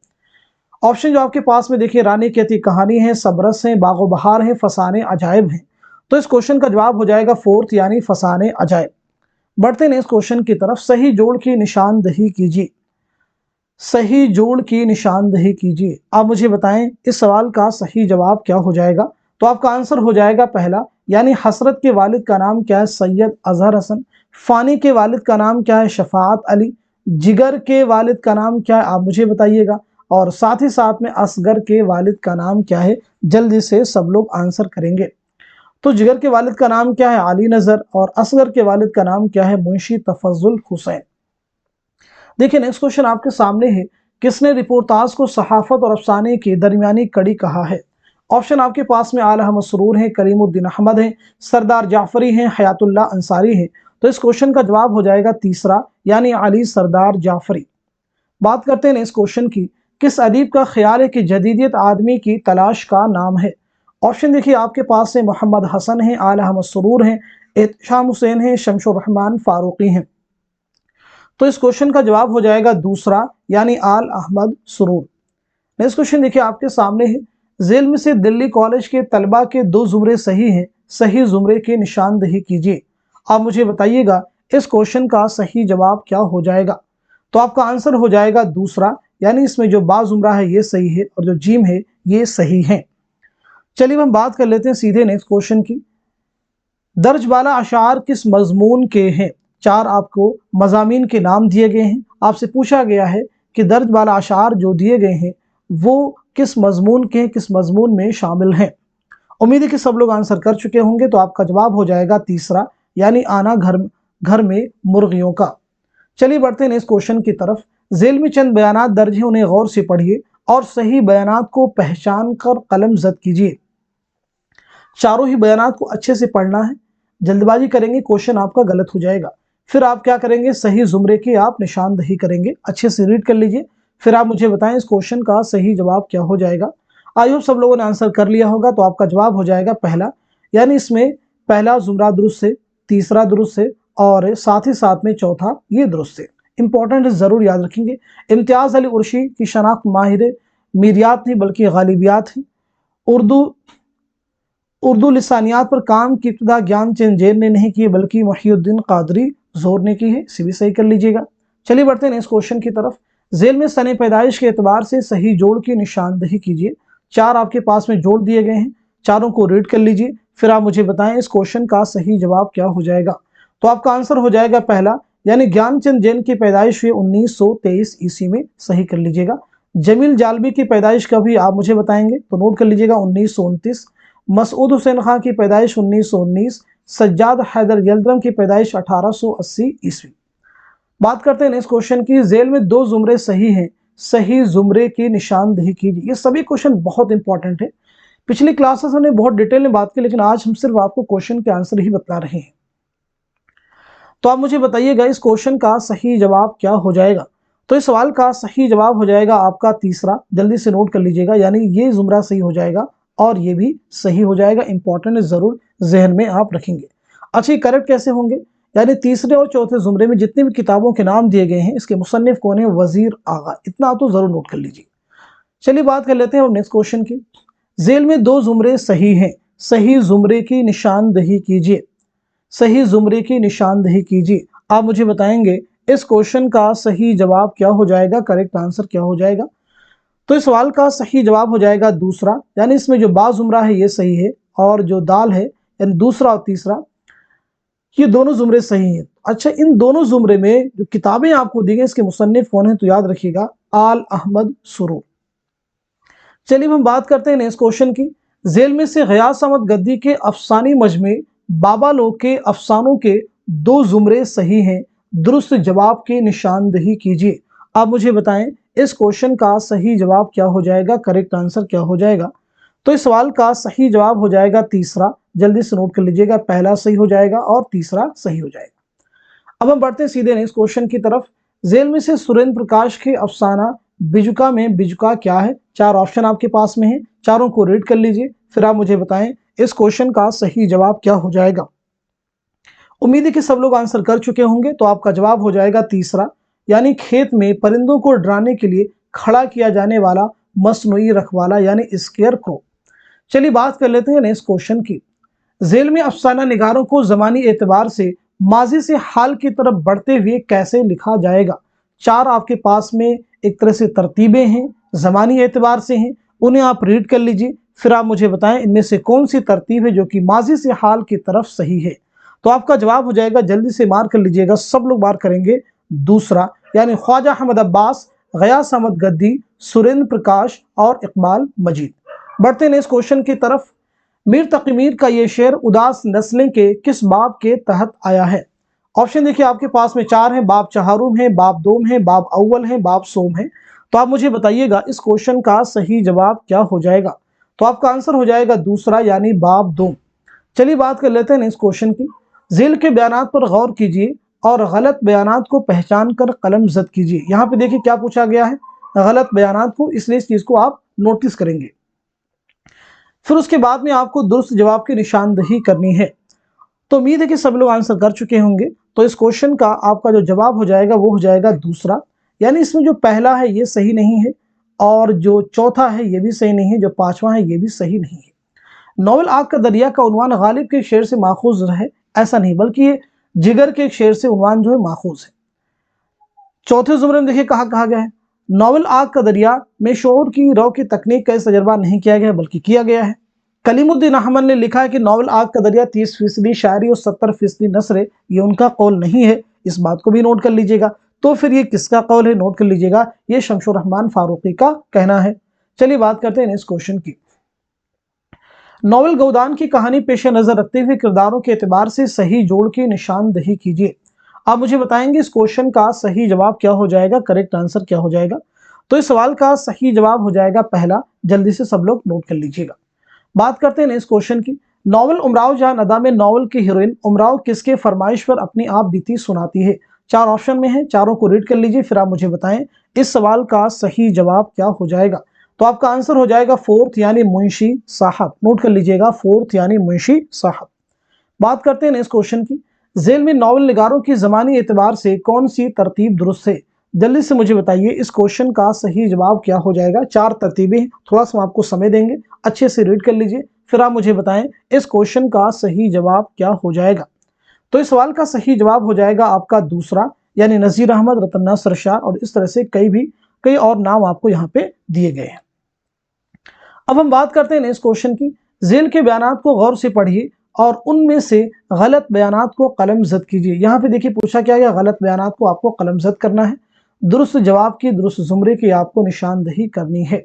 ऑप्शन जो आपके पास में देखिए, रानी कहती कहानी है, सबरस है, बागो बहार है, फसाने अजायब है। तो इस क्वेश्चन का जवाब हो जाएगा फोर्थ, यानी फसाने अजायब। बढ़ते हैं इस क्वेश्चन की तरफ। सही जोड़ की निशानदही कीजिए। सही जोड़ की निशानदही कीजिए। आप मुझे बताएं इस सवाल का सही जवाब क्या हो जाएगा। तो आपका आंसर हो जाएगा पहला, यानी हसरत के वालिद का नाम क्या है, सैयद अजहर हसन। फानी के वालिद का नाम क्या है, शफाअत अली। जिगर के वालिद का नाम क्या है, आप मुझे बताइएगा, और साथ ही साथ में असगर के वालिद का नाम क्या है। जल्दी से सब लोग आंसर करेंगे। तो जिगर के वालिद का नाम क्या है, अली नजर, और असगर के वालिद का नाम क्या है, मुंशी तफजुल हुसैन। देखिए नेक्स्ट क्वेश्चन आपके सामने है, किसने रिपोर्टाज को सहाफत और अफसाने की दरमियानी कड़ी कहा है। ऑप्शन आपके पास में आला मसरूर हैं, करीमुद्दीन अहमद हैं, सरदार जाफरी हैं, हयातुल्लाह अंसारी हैं। तो इस क्वेश्चन का जवाब हो जाएगा तीसरा, यानी अली सरदार जाफरी। बात करते हैं इस क्वेश्चन की। किस अदीब का ख्याल है कि जदीदियत आदमी की तलाश का नाम है। ऑप्शन देखिए आपके पास से मोहम्मद हसन हैं, आला मसरूर हैं, एहतशाम हुसैन हैं, शमशुर रहमान फारूकी हैं। तो इस क्वेश्चन का जवाब हो जाएगा दूसरा, यानी आल अहमद सुरूर। नेक्स्ट क्वेश्चन देखिए आपके सामने है, ज़ेल में से दिल्ली कॉलेज के तलबा के 2 जुमरे सही हैं, सही जुमरे की निशानदही कीजिए। आप मुझे बताइएगा इस क्वेश्चन का सही जवाब क्या हो जाएगा। तो आपका आंसर हो जाएगा दूसरा, यानी इसमें जो बा जुमरा है ये सही है और जो जीम है ये सही है। चलिए हम बात कर लेते हैं सीधे नेक्स्ट क्वेश्चन की। दर्ज वाला अशार किस मजमून के हैं। 4 आपको मजामीन के नाम दिए गए हैं। आपसे पूछा गया है कि दर्ज वाला अशार जो दिए गए हैं वो किस मजमून के हैं, किस मजमून में शामिल हैं। उम्मीद है कि सब लोग आंसर कर चुके होंगे। तो आपका जवाब हो जाएगा तीसरा, यानी आना घर में मुर्गियों का। चलिए बढ़ते हैं इस क्वेश्चन की तरफ। ज़ेल में चंद बयानात दर्ज हैं, उन्हें गौर से पढ़िए और सही बयानात को पहचान कर कलम जद कीजिए। चारों ही बयानात को अच्छे से पढ़ना है, जल्दबाजी करेंगे क्वेश्चन आपका गलत हो जाएगा। फिर आप क्या करेंगे, सही जुमरे की आप निशानदही करेंगे। अच्छे से रीड कर लीजिए, फिर आप मुझे बताएं इस क्वेश्चन का सही जवाब क्या हो जाएगा। आई होप सब लोगों ने आंसर कर लिया होगा। तो आपका जवाब हो जाएगा पहला, यानी इसमें पहला जुमरा दुरुस्त है, तीसरा दुरुस्त है और साथ ही साथ में चौथा ये दुरुस्त है। इंपॉर्टेंट है, ज़रूर याद रखेंगे। इम्तियाज़ अली उर्शी की शनाख्त माहिर मीरियात नहीं बल्कि गालिबियात है। उर्दू लिसानियात पर काम की इब्तिदा ज्ञानचंद जैन ने नहीं की बल्कि मुहियुद्दीन कादरी जोर ने की है, इसे भी सही कर लीजिएगा। चलिए बढ़ते हैं इस क्वेश्चन की तरफ। जेल में सने पैदाइश के एतबार से सही जोड़ की निशानदही कीजिए। 4 आपके पास में जोड़ दिए गए हैं, चारों को रीड कर लीजिए, फिर आप मुझे बताएं इस क्वेश्चन का सही जवाब क्या हो जाएगा। तो आपका आंसर हो जाएगा पहला, यानी ज्ञानचंद जैन की पैदाइश हुई 1923 ईस्वी में, सही कर लीजिएगा। जमील जालबी की पैदाइश कभी आप मुझे बताएंगे तो नोट कर लीजिएगा 1929। मसूद हुसैन खां की पैदाइश 1919। सज्जाद हैदर यल्दरम की पैदाइश 1880 ईस्वी। बात करते हैं इस क्वेश्चन की। जेल में 2 जुमरे सही हैं, सही जुमरे की निशानदही कीजिए। ये सभी क्वेश्चन बहुत इंपॉर्टेंट है। पिछली क्लासेस में बहुत डिटेल में बात की, लेकिन आज हम सिर्फ आपको क्वेश्चन के आंसर ही बता रहे हैं। तो आप मुझे बताइएगा इस क्वेश्चन का सही जवाब क्या हो जाएगा। तो इस सवाल का सही जवाब हो जाएगा आपका तीसरा, जल्दी से नोट कर लीजिएगा, यानी ये जुमरा सही हो जाएगा और ये भी सही हो जाएगा। इंपॉर्टेंट जरूर जहन में आप रखेंगे। अच्छा, करेक्ट कैसे होंगे, यानी तीसरे और चौथे जुमरे में जितनी भी किताबों के नाम दिए गए हैं इसके मुसन्निफ कौन है, वजीर आगा, इतना आप तो जरूर नोट कर लीजिए। चलिए बात कर लेते हैं नेक्स्ट क्वेश्चन की। जेल में 2 जुमरे सही हैं, सही जुमरे की निशानदही कीजिए। सही जुमरे की निशानदही कीजिए। आप मुझे बताएंगे इस क्वेश्चन का सही जवाब क्या हो जाएगा, करेक्ट आंसर क्या हो जाएगा। तो इस सवाल का सही जवाब हो जाएगा दूसरा, यानी इसमें जो बा जुमरा है ये सही है और जो दाल है यानी दूसरा और तीसरा ये दोनों जुमरे सही हैं। अच्छा, इन दोनों जुमरे में जो किताबें आपको दी गई इसके मुसन्निफ कौन है, तो याद रखिएगा आल अहमद सुरूर। चलिए हम बात करते हैं नेक्स्ट क्वेश्चन की। जेल में से गयास अहमद गद्दी के अफसानी मजमे बाबा लोग के अफसानों के 2 जुमरे सही हैं, दुरुस्त जवाब की निशानदही कीजिए। आप मुझे बताएं इस क्वेश्चन का सही जवाब क्या हो जाएगा, करेक्ट आंसर क्या हो जाएगा। तो इस सवाल का सही जवाब हो जाएगा तीसरा, जल्दी से नोट कर लीजिएगा, पहला सही हो जाएगा और तीसरा सही हो जाएगा। अब हम बढ़ते हैं सीधे नेक्स्ट क्वेश्चन की तरफ। जेल में से सुरेंद्र प्रकाश के अफसाना बिजुका में बिजुका क्या है। 4 ऑप्शन आपके पास में है, चारों को रीड कर लीजिए, फिर आप मुझे बताएं इस क्वेश्चन का सही जवाब क्या हो जाएगा। उम्मीद है कि सब लोग आंसर कर चुके होंगे। तो आपका जवाब हो जाएगा तीसरा, यानी खेत में परिंदों को डराने के लिए खड़ा किया जाने वाला मसनूई रखवाला यानी स्केयर क्रो। चलिए बात कर लेते हैं नेक्स्ट क्वेश्चन की। जेल में अफसाना निगारों को जमानी एतबार से माजी से हाल की तरफ बढ़ते हुए कैसे लिखा जाएगा। 4 आपके पास में एक तरह से तरतीबें हैं, जमानी एतबार से हैं, उन्हें आप रीड कर लीजिए, फिर आप मुझे बताएं इनमें से कौन सी तरतीब है जो कि माजी से हाल की तरफ सही है। तो आपका जवाब हो जाएगा, जल्दी से मार्क कर लीजिएगा, सब लोग मार्क करेंगे, दूसरा, यानी ख्वाजा अहमद अब्बास, गयास अहमद गद्दी, सुरेंद्र प्रकाश और इकबाल मजीद। बढ़ते हैं इस क्वेश्चन की तरफ। मीर तकी मीर का ये शेर उदास नस्लें के किस बाब के तहत आया है। ऑप्शन देखिए आपके पास में 4 हैं, बाब चहारुम है, बाब दोम है, बाब अव्वल है, बाब सोम है। तो आप मुझे बताइएगा इस क्वेश्चन का सही जवाब क्या हो जाएगा। तो आपका आंसर हो जाएगा दूसरा, यानी बाब दोम। चलिए बात कर लेते हैं इस क्वेश्चन की। जेल के बयानात पर गौर कीजिए और गलत बयानात को पहचान कर कलम जद कीजिए। यहाँ पे देखिए क्या पूछा गया है, गलत बयानात को, इसलिए इस चीज को आप नोटिस करेंगे। फिर उसके बाद में आपको दुरुस्त जवाब की निशानदही करनी है। तो उम्मीद है कि सब लोग आंसर कर चुके होंगे। तो इस क्वेश्चन का आपका जो जवाब हो जाएगा वो हो जाएगा दूसरा, यानी इसमें जो पहला है ये सही नहीं है और जो चौथा है ये भी सही नहीं है, जो पांचवा है ये भी सही नहीं है। नॉवल आग का दरिया का उन्वान गालिब के शेर से माखूज है, ऐसा नहीं, बल्कि ये जिगर के एक शेर से उन्वान जो है माखूज है। चौथे जुमरे में देखिए कहा गया है, नॉवल आग का दरिया में शोर की रौ की तकनीक का तजर्बा नहीं किया गया बल्कि किया गया है। कलीमुद्दीन अहमद ने लिखा है कि नॉवल आग का दरिया 30% शायरी और 70% नसर है, ये उनका कौल नहीं है, इस बात को भी नोट कर लीजिएगा। तो फिर ये किसका कौल है, नोट कर लीजिएगा, ये शमशुर रहमान फारूकी का कहना है। चलिए बात करते हैं इस क्वेश्चन की। नॉवल गौदान की कहानी पेश नजर रखते हुए किरदारों के एतबार से सही जोड़ की निशानदही कीजिए। आप मुझे बताएंगे इस क्वेश्चन का सही जवाब क्या हो जाएगा, करेक्ट आंसर क्या हो जाएगा। तो इस सवाल का सही जवाब हो जाएगा पहला, जल्दी से सब लोग नोट कर लीजिएगा। बात करते हैं इस क्वेश्चन की। नॉवल उमराव जहां नदा में नॉवल की हीरोइन उमराव किसके फरमाइश पर अपनी आप बीती सुनाती है। 4 ऑप्शन में है, चारों को रीड कर लीजिए, फिर आप मुझे बताएं इस सवाल का सही जवाब क्या हो जाएगा। तो आपका आंसर हो जाएगा 4th यानी मुंशी साहब, नोट कर लीजिएगा 4th यानी मुंशी साहब। बात करते हैं इस क्वेश्चन की। ذیل میں ناول نگاروں کی زمانی اعتبار سے کون سی ترتیب درست ہے؟ جلدی سے مجھے بتائیے اس کوشچن کا صحیح جواب کیا ہو جائے گا؟ 4 ترتیبیں ہیں، تھوڑا سا آپ کو سمے دیں گے، اچھے سے ریڈ کر لیجئے، پھر آپ مجھے بتائیں اس کوشچن کا صحیح جواب کیا ہو جائے گا؟ تو اس سوال کا صحیح جواب ہو جائے گا آپ کا دوسرا، یعنی نذیر احمد، رتن ناصر شاہ، اور اس طرح سے کئی اور نام آپ کو یہاں پہ دیے گئے ہیں۔ اب ہم بات کرتے ہیں اس کوشچن کی۔ ذیل کے بیانات کو غور سے پڑھیے اور ان میں سے غلط بیانات کو قلم زد کیجیے۔ یہاں پہ دیکھیے پوچھا کیا گیا، غلط بیانات کو آپ کو قلم زد کرنا ہے، درست جواب کی درست زمرے کی آپ کو نشاندہی کرنی ہے۔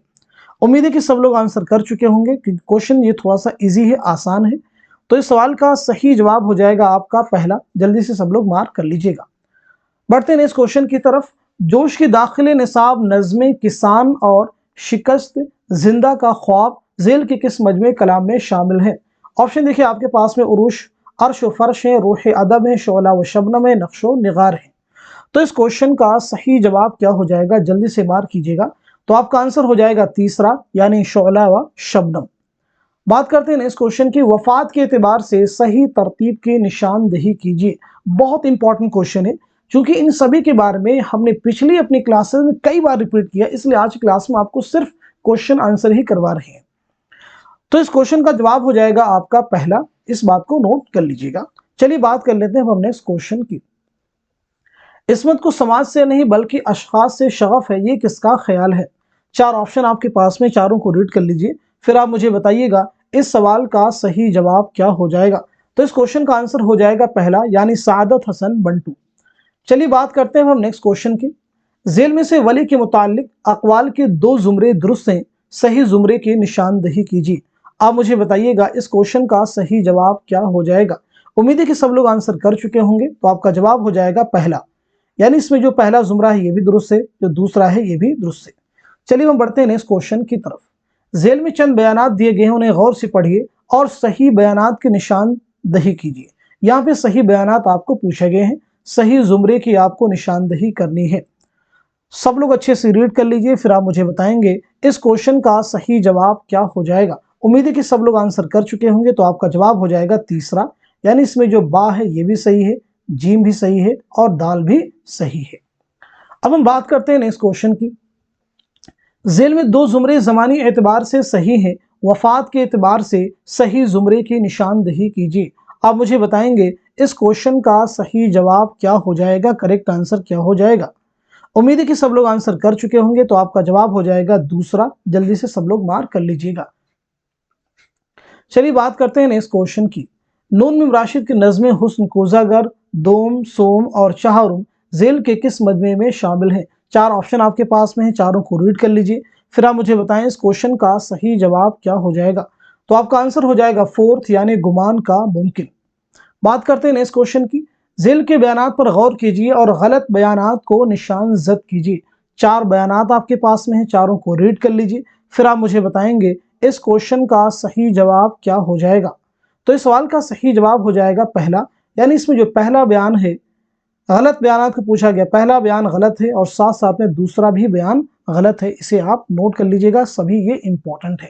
امید ہے کہ سب لوگ آنسر کر چکے ہوں گے کہ کوشچن یہ تھوڑا سا ایزی ہے، آسان ہے۔ تو اس سوال کا صحیح جواب ہو جائے گا آپ کا پہلا، جلدی سے سب لوگ مارک کر لیجئے گا۔ بڑھتے ہیں اس کوشچن کی طرف۔ جوش کی داخل نصاب، نظم کسان اور شکست زندہ کا خواب ذیل کے کس مجموعے کلام میں شامل ہیں؟ آپشن دیکھیں آپ کے پاس میں عروش، عرش و فرش ہیں، روح ادب ہیں، شعلہ و شبنم ہیں، نقش و نگار ہیں۔ تو اس کوشچن کا صحیح جواب کیا ہو جائے گا؟ جلدی سے مارک کیجئے گا۔ تو آپ کا آنسر ہو جائے گا تیسرا، یعنی شعلہ و شبنم۔ بات کرتے ہیں اس کوشچن کی۔ وفات کے اعتبار سے صحیح ترتیب کی نشاندہی کیجیے۔ بہت امپورٹنٹ کوشچن ہے، چونکہ ان سبھی کے بارے میں ہم نے پچھلی اپنی کلاسز میں کئی بار ریپیٹ کیا، اس لیے آج کی کلاس میں آپ کو صرف کوشچن آنسر ہی کروا رہے ہیں۔ تو اس کوشچن کا جواب ہو جائے گا آپ کا پہلا، اس بات کو نوٹ کر لیجئے گا۔ چلیے بات کر لیتے ہیں ہم نے اس کوشچن کی۔ عصمت کو سماج سے نہیں بلکہ اشخاص سے شغف ہے، یہ کس کا خیال ہے؟ 4 آپشن آپ کے پاس میں، چاروں کو ریڈ کر لیجئے، پھر آپ مجھے بتائیے گا اس سوال کا صحیح جواب کیا ہو جائے گا۔ تو اس کوشچن کا آنسر ہو جائے گا پہلا، یعنی سعادت حسن بنٹو۔ چلیے بات کرتے ہیں ہم نیکسٹ کوشچن کی۔ ذیل میں سے ولی کے متعلق اقوال کے 2 زمرے درست ہیں، صحیح زمرے کی نشاندہی کیجیے۔ آپ مجھے بتائیے گا اس کوشچن کا صحیح جواب کیا ہو جائے گا۔ امید ہے کہ سب لوگ آنسر کر چکے ہوں گے، تو آپ کا جواب ہو جائے گا پہلا، یعنی اس میں جو پہلا زمرہ ہے یہ بھی درست ہے، جو دوسرا ہے یہ بھی درست ہے۔ چلیے ہم بڑھتے ہیں اس کوشچن کی طرف۔ ذیل میں چند بیانات دیے گئے ہیں، انہیں غور سے پڑھیے اور صحیح بیانات کی نشاندہی کیجیے۔ یہاں پہ صحیح بیانات آپ کو پوچھے گئے ہیں، صحیح زمرے کی آپ کو نشاندہی کرنی ہے۔ سب لوگ اچھے سے ریڈ کر لیجئے، پھر آپ مجھے بتائیں گے اس کوشچن کا صحیح جواب کیا ہو جائے گا۔ امید ہے کہ سب لوگ آنسر کر چکے ہوں گے، تو آپ کا جواب ہو جائے گا تیسرا، یعنی اس میں جو با ہے یہ بھی صحیح ہے، جیم بھی صحیح ہے اور دال بھی صحیح ہے۔ اب ہم بات کرتے ہیں اس کوشچن کی۔ ذیل میں 2 زمرے زمانی اعتبار سے صحیح ہیں، وفات کے اعتبار سے صحیح زمرے کی نشاندہی کیجیے۔ آپ مجھے بتائیں گے اس کوشچن کا صحیح جواب کیا ہو جائے گا، کریکٹ آنسر کیا ہو جائے گا۔ امید ہے کہ سب لوگ آنسر کر چکے ہوں گے، تو آپ کا جواب ہو جائے گا دوسرا، جلدی سے سب لوگ مارک کر لیجئے گا۔ چلیے بات کرتے ہیں اس کوشچن کی۔ نون میم راشد کی نظم حسن کوزہ گر، دوم، سوم اور چہارم ذیل کے کس مجموعے میں شامل ہیں؟ 4 آپشن آپ کے پاس میں ہیں، چاروں کو ریڈ کر لیجئے، پھر آپ مجھے بتائیں اس کوشچن کا صحیح جواب کیا ہو جائے گا۔ تو آپ کا آنسر ہو جائے گا 4، یعنی گمان کا ممکن۔ بات کرتے ہیں اس کوشچن کی۔ ذیل کے بیانات پر غور کیجیے اور غلط بیانات کو نشان زد کیجیے۔ 4 بیانات آپ کے پاس میں ہیں، چاروں کو ریڈ کر لیجئے، پھر آپ مجھے بتائیں گے اس کوشچن کا صحیح جواب کیا ہو جائے گا۔ تو اس سوال کا صحیح جواب ہو جائے گا پہلا، یعنی اس میں جو پہلا بیان ہے، غلط بیانات کو پوچھا گیا، پہلا بیان غلط ہے اور ساتھ ساتھ میں دوسرا بھی بیان غلط ہے، اسے آپ نوٹ کر لیجئے گا، سبھی یہ امپورٹنٹ ہے۔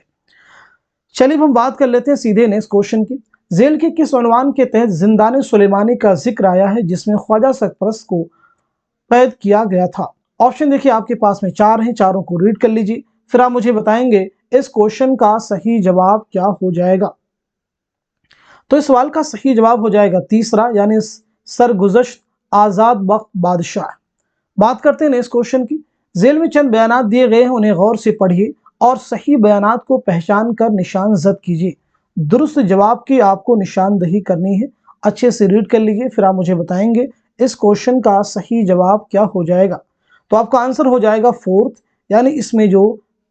چلیے ہم بات کر لیتے ہیں سیدھے نیکسٹ کوشچن کی۔ ذیل کے کس عنوان کے تحت زندان سلیمانی کا ذکر آیا ہے جس میں خواجہ سرپرست کو قید کیا گیا تھا؟ آپشن دیکھیے آپ کے پاس میں 4 ہیں، چاروں کو ریڈ کر لیجئے، پھر آپ مجھے بتائیں گے اس کوشچن کا صحیح جواب کیا ہو جائے گا۔ تو اس سوال کا صحیح جواب ہو جائے گا تیسرا، یعنی سرگزشت آزاد بخت بادشاہ۔ بات کرتے ہیں اس کوشچن کی۔ ذیل میں چند بیانات دیے گئے ہیں، انہیں غور سے پڑھیے اور صحیح بیانات کو پہچان کر نشان زد کیجیے۔ درست جواب کی آپ کو نشاندہی کرنی ہے، اچھے سے ریڈ کر لیجئے، پھر آپ مجھے بتائیں گے اس کوشچن کا صحیح جواب کیا ہو جائے گا۔ تو آپ کا آنسر ہو جائے گا 4، یعنی اس میں جو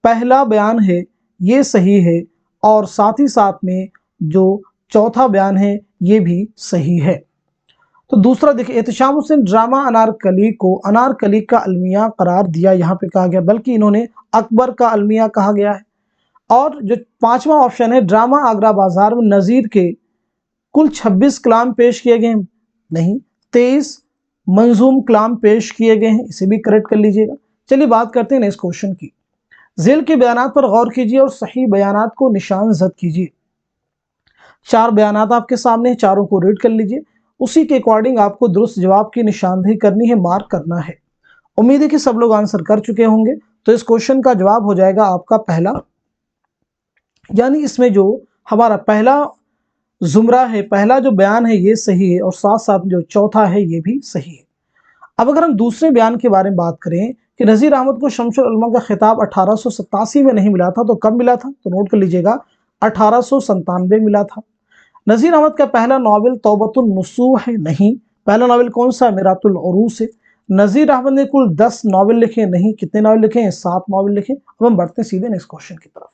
پہلا بیان ہے یہ صحیح ہے اور ساتھ ہی ساتھ میں جو چوتھا بیان ہے یہ بھی صحیح ہے۔ تو دوسرا دیکھیں، احتشام حسین ڈرامہ انارکلی کو انارکلی کا المیہ قرار دیا، یہاں پہ کہا گیا، بلکہ انہوں نے اکبر کا المیہ کہا گیا ہے۔ اور جو 5واں آپشن ہے، ڈرامہ آگرہ بازار میں نظیر کے کل 26 کلام پیش کیے گئے ہیں، نہیں 23 منظوم کلام پیش کیے گئے ہیں، اسے بھی کریکٹ کر لیجئے گا۔ چلیے بات کرتے ہیں اس کوشچن کی۔ ذیل کے بیانات پر غور کیجیے اور صحیح بیانات کو نشان زد کیجیے۔ 4 بیانات آپ کے سامنے ہیں، چاروں کو ریڈ کر لیجئے۔ उसी के अकॉर्डिंग आपको दुरुस्त जवाब की निशानदेही करनी है, मार्क करना है। उम्मीद है कि सब लोग आंसर कर चुके होंगे। तो इस क्वेश्चन का जवाब हो जाएगा आपका पहला, यानी इसमें जो हमारा पहला जुमरा है, पहला जो बयान है ये सही है, और साथ साथ जो चौथा है ये भी सही है। अब अगर हम दूसरे बयान के बारे में बात करें कि नज़ीर अहमद को शमसुल उलमा का खिताब 1887 में नहीं मिला था, तो कब मिला था? तो नोट कर लीजिएगा, 1897 मिला था। नज़ीर अहमद का पहला नावल तौबतुन नसूह है, नहीं। पहला नावल कौन सा? मिरातुल उरूस है। नज़ीर अहमद ने कुल 10 नावल लिखे, नहीं। कितने नावल लिखे हैं? 7 नावल लिखे। अब हम बढ़ते हैं सीधे नेक्स्ट क्वेश्चन की तरफ।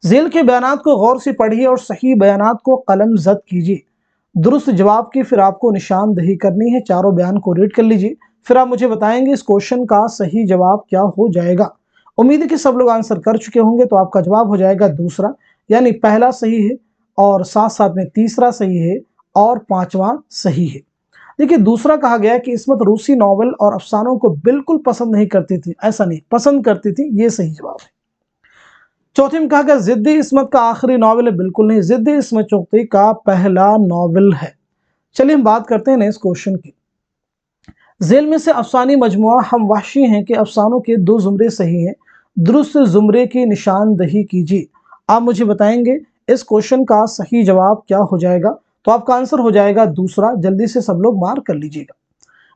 झेल के बयानात को गौर से पढ़िए और सही बयानात को कलम जद कीजिए। दुरुस्त जवाब की फिर आपको निशानदेही करनी है। चारों बयान को रीड कर लीजिए, फिर आप मुझे बताएंगे इस क्वेश्चन का सही जवाब क्या हो जाएगा। उम्मीद है कि सब लोग आंसर कर चुके होंगे। तो आपका जवाब हो जाएगा दूसरा, यानी पहला सही है, और साथ साथ में तीसरा सही है, और पांचवा सही है। देखिए, दूसरा कहा गया कि इस्मत रूसी नॉवल और अफसानों को बिल्कुल पसंद नहीं करती थी। ऐसा नहीं, पसंद करती थी, ये सही जवाब है। चौथे में कहा गया जिद्दी इस्मत का आखिरी नावल है, बिल्कुल नहीं। जिद्दी इस्मत चुगती का पहला नावल है। चलिए हम बात करते हैं नेक्स्ट क्वेश्चन की। झेल में से अफसानी मजमुआ हम वहशी हैं कि अफसानों के 2 जुमरे सही हैं, दुरुस्त जुमरे की निशानदही कीजिए। आप मुझे बताएंगे इस क्वेश्चन का सही जवाब क्या हो जाएगा। तो आपका आंसर हो जाएगा दूसरा। जल्दी से सब लोग मार्क कर लीजिएगा।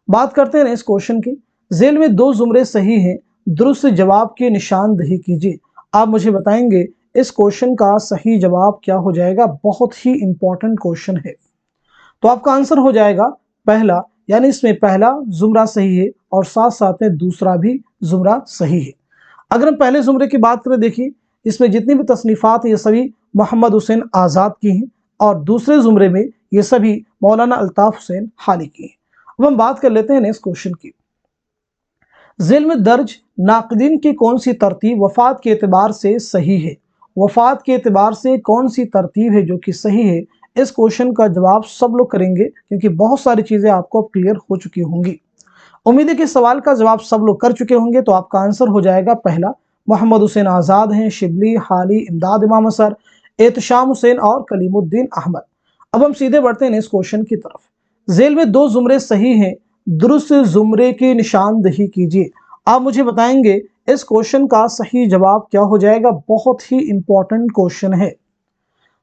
बात करते हैं इस क्वेश्चन की। झेल में 2 जुमरे सही हैं, दुरुस्त जवाब की निशानदही कीजिए। आप मुझे बताएंगे इस क्वेश्चन का सही जवाब क्या हो जाएगा। बहुत ही इंपॉर्टेंट क्वेश्चन है। तो आपका आंसर हो जाएगा पहला, यानी इसमें पहला जुमरा सही है, और साथ साथ में दूसरा भी जुमरा सही है। अगर हम पहले जुमरे की बात करें, देखिए इसमें जितनी भी तसनीफात है ये सभी मोहम्मद हुसैन आज़ाद की हैं, और दूसरे जुमरे में ये सभी मौलाना अल्ताफ हुसैन हाली की हैं। अब हम बात कर लेते हैं नेक्स्ट क्वेश्चन की। झेल में दर्ज नाक़दीन की कौन सी तरतीब वफ़ात के एतबार से सही है? वफ़ात के एतबार से कौन सी तरतीब है जो कि सही है? इस क्वेश्चन का जवाब सब लोग करेंगे, क्योंकि बहुत सारी चीज़ें आपको अब क्लियर हो चुकी होंगी। उम्मीद है कि सवाल का जवाब सब लोग कर चुके होंगे। तो आपका आंसर हो जाएगा पहला, मोहम्मद हुसैन आज़ाद हैं, शिबली, हाली, इमदाद इमाम असर, एहतशाम हुसैन और कलीमुद्दीन अहमद। अब हम सीधे बढ़ते हैं इस क्वेश्चन की तरफ। झेल में 2 जुमरे सही हैं, दुरुस्त जुमरे की निशानदही कीजिए। आप मुझे बताएंगे इस क्वेश्चन का सही जवाब क्या हो जाएगा। बहुत ही इंपॉर्टेंट क्वेश्चन है।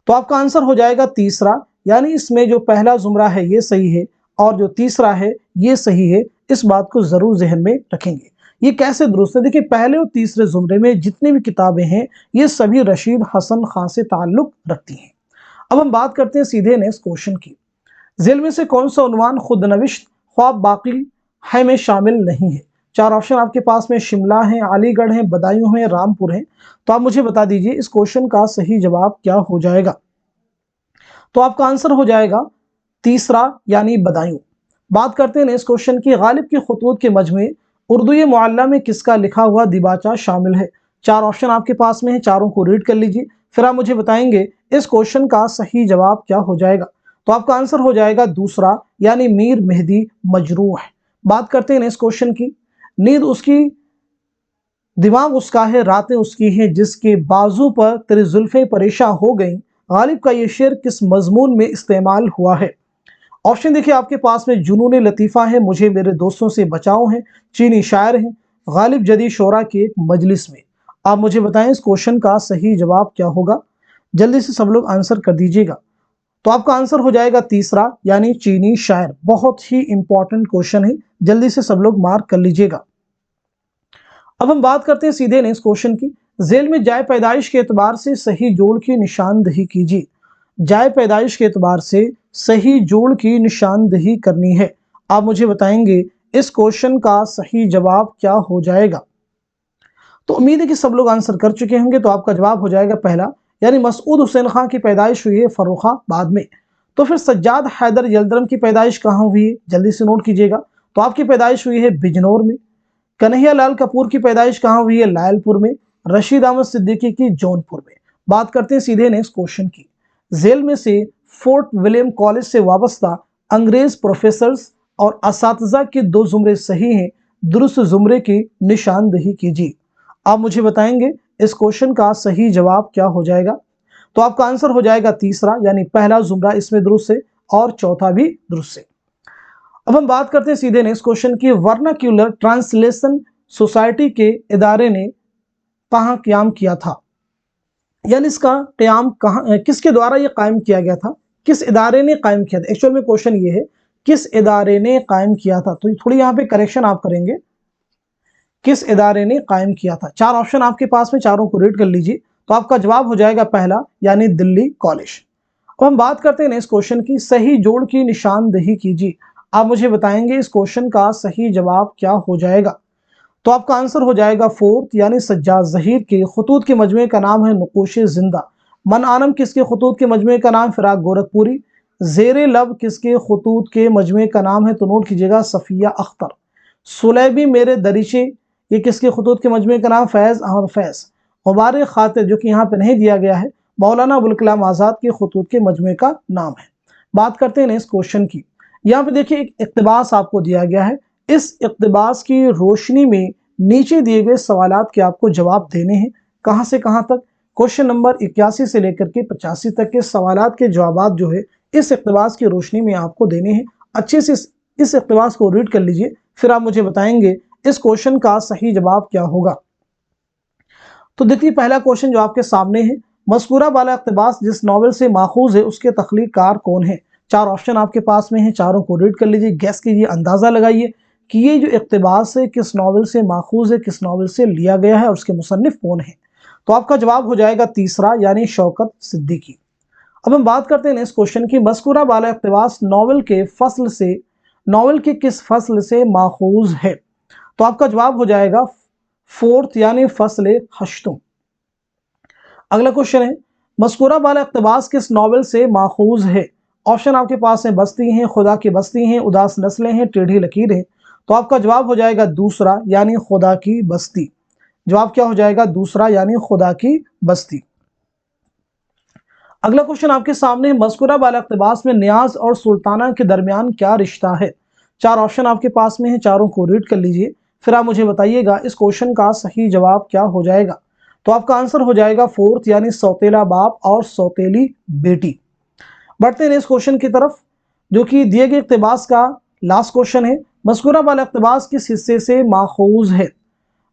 तो आपका आंसर हो जाएगा तीसरा, यानी इसमें जो पहला जुमरा है ये सही है, और जो तीसरा है ये सही है। इस बात को जरूर जहन में रखेंगे। ये कैसे दुरुस्त है? देखिए, पहले और तीसरे जुमरे में जितनी भी किताबें हैं ये सभी रशीद हसन खान से ताल्लुक रखती हैं। अब हम बात करते हैं सीधे नेक्स्ट क्वेश्चन की। झेल में से कौन सा उन्वान खुदनविश्त ख्वाब बाकी है में शामिल नहीं है? 4 ऑप्शन आपके पास में शिमला है, अलीगढ़ है, बदायूं है, रामपुर है। तो आप मुझे बता दीजिए इस क्वेश्चन का सही जवाब क्या हो जाएगा। तो आपका आंसर हो जाएगा तीसरा, यानी बदायूं। बात करते हैं इस क्वेश्चन की। गालिब की खुतूत के मजमे उर्दू मुअल्ला में किसका लिखा हुआ दिबाचा शामिल है? 4 ऑप्शन आपके पास में है, चारों को रीड कर लीजिए, फिर आप मुझे बताएंगे इस क्वेश्चन का सही जवाब क्या हो जाएगा। तो आपका आंसर हो जाएगा दूसरा, यानी मीर मेहदी मजरूह है। बात करते हैं इस क्वेश्चन की। नींद उसकी, दिमाग उसका है, रातें उसकी हैं, जिसके बाजू पर तेरी जुल्फें परेशान हो गईं। गालिब का ये शेर किस मजमून में इस्तेमाल हुआ है? ऑप्शन देखिए आपके पास में, जुनून लतीफ़ा है, मुझे मेरे दोस्तों से बचाओ है, चीनी शायर हैं, गालिब जदी शोरा की एक मजलिस में। आप मुझे बताएं इस क्वेश्चन का सही जवाब क्या होगा। जल्दी से सब लोग आंसर कर दीजिएगा। तो आपका आंसर हो जाएगा तीसरा, यानी चीनी शायर। बहुत ही इंपॉर्टेंट क्वेश्चन है, जल्दी से सब लोग मार्क कर लीजिएगा। अब हम बात करते हैं सीधे नेक्स्ट क्वेश्चन की। झेल में जाए पैदाइश के एतबार से सही जोड़ की निशानदही कीजिए। जाए पैदाइश के एतबार से सही जोड़ की निशानदही करनी है। आप मुझे बताएंगे इस क्वेश्चन का सही जवाब क्या हो जाएगा। तो उम्मीद है कि सब लोग आंसर कर चुके होंगे। तो आपका जवाब हो जाएगा पहला, यानी मसूद हुसैन खां की पैदाइश हुई है फर्रुखाबाद में। तो फिर सज्जाद हैदर यल्दरम की पैदाइश कहाँ हुई है? जल्दी से नोट कीजिएगा। तो आपकी पैदाइश हुई है बिजनौर में। कन्हैया लाल कपूर की पैदाइश कहाँ हुई है? लायलपुर में। रशीद अहमद सिद्दीकी की जौनपुर में। बात करते हैं सीधे नेक्स्ट क्वेश्चन की। झेल में से फोर्ट विलियम कॉलेज से वाबस्ता अंग्रेज प्रोफेसर्स और असातिज़ा के 2 जुमरे सही हैं, दुरुस्त जुमरे की निशानदही कीजिए। आप मुझे बताएंगे इस क्वेश्चन का सही जवाब क्या हो जाएगा। तो आपका आंसर हो जाएगा तीसरा, यानी पहला जुमरा इसमें दुरुस्त है, और चौथा भी दुरुस्त है। अब हम बात करते हैं सीधे नेक्स्ट क्वेश्चन की। वर्नाक्यूलर ट्रांसलेशन सोसाइटी के इदारे ने कहाँ क़याम किया था, यानी इसका क़याम कहाँ, किसके द्वारा ये कायम किया गया था, किस इदारे ने कायम किया था। एक्चुअल में क्वेश्चन ये है किस इदारे ने कायम किया था, तो थोड़ी यहाँ पे करेक्शन आप करेंगे, किस इदारे ने कायम किया था। चार ऑप्शन आपके पास में, चारों को रीड कर लीजिए। तो आपका जवाब हो जाएगा पहला, यानी दिल्ली कॉलेज। अब हम बात करते हैं नेक्स्ट क्वेश्चन की। सही जोड़ की निशानदेही कीजिए। आप मुझे बताएंगे इस क्वेश्चन का सही जवाब क्या हो जाएगा। तो आपका आंसर हो जाएगा फोर्थ, यानी सज्जाद ज़हीर के खतूत के मजमे का नाम है नक़ूश जिंदा। मन आनम किसके खतूत के मजमे का नाम, फिराक गोरखपुरी। ज़ेरे लब किसके खतूत के मजमे का नाम है, तो नोट कीजिएगा सफ़िया अख्तर। सुलैबी मेरे दरीचे, ये किसके खतूत के मजमे का नाम, फैज़ अहमद फैज़। गुबार खातिर, जो कि यहाँ पे नहीं दिया गया है, मौलाना अबुल कलाम आज़ाद के खतूत के मजमे का नाम है। बात करते हैं नेक्स्ट क्वेश्चन की। यहाँ पे देखिए एक इक़्तिबास आपको दिया गया है। इस इक़्तिबास की रोशनी में नीचे दिए गए सवालात के आपको जवाब देने हैं। कहाँ से कहाँ तक, क्वेश्चन नंबर 81 से लेकर के 85 तक के सवालात के जवाब जो है इस इक़्तिबास की रोशनी में आपको देने हैं। अच्छे से इस इक़्तिबास को रीड कर लीजिए, फिर आप मुझे बताएंगे इस क्वेश्चन का सही जवाब क्या होगा। तो देखिए पहला क्वेश्चन जो आपके सामने है, मज़कूरा वाला इक़्तिबास जिस नॉवेल से माखूज है उसके तख्लीक़कार कौन है। चार ऑप्शन आपके पास में है, चारों को रीड कर लीजिए, गैस कीजिए, अंदाज़ा लगाइए कि ये जो इक़्तिबास है किस नॉवेल से माखूज है, किस नॉवेल से लिया गया है और उसके मुसन्निफ़ कौन है। तो आपका जवाब हो जाएगा तीसरा, यानी शौकत सिद्दीकी। अब हम बात करते हैं नेक्स्ट क्वेश्चन की। मज़कूरा वाला इक़्तिबास नॉवेल के किस फसल से माखूज है। तो आपका जवाब हो जाएगा फोर्थ, यानी फसल हश्तुम। अगला क्वेश्चन है, मज़कूरा वाला इक़्तिबास किस नॉवेल से माखूज है। ऑप्शन आपके पास है, बस्ती हैं, खुदा की बस्ती हैं, उदास नस्लें हैं, टेढ़ी लकीरें। तो आपका जवाब हो जाएगा दूसरा, यानी खुदा की बस्ती। जवाब क्या हो जाएगा, दूसरा, यानी खुदा की बस्ती। अगला क्वेश्चन आपके सामने, मज़कूरा वाला इक़्तिबास में नियाज और सुल्ताना के दरमियान क्या रिश्ता है। चार ऑप्शन आपके पास में है, चारों को रीड कर लीजिए, फिर आप मुझे बताइएगा इस क्वेश्चन का सही जवाब क्या हो जाएगा। तो आपका आंसर हो जाएगा फोर्थ, यानी सौतेला बाप और सौतेली बेटी। बढ़ते हैं इस क्वेश्चन की तरफ, जो कि दिए गए इक़्तिबास का लास्ट क्वेश्चन है। मज़कूरा वाला इक़्तिबास किस हिस्से से माखूज है।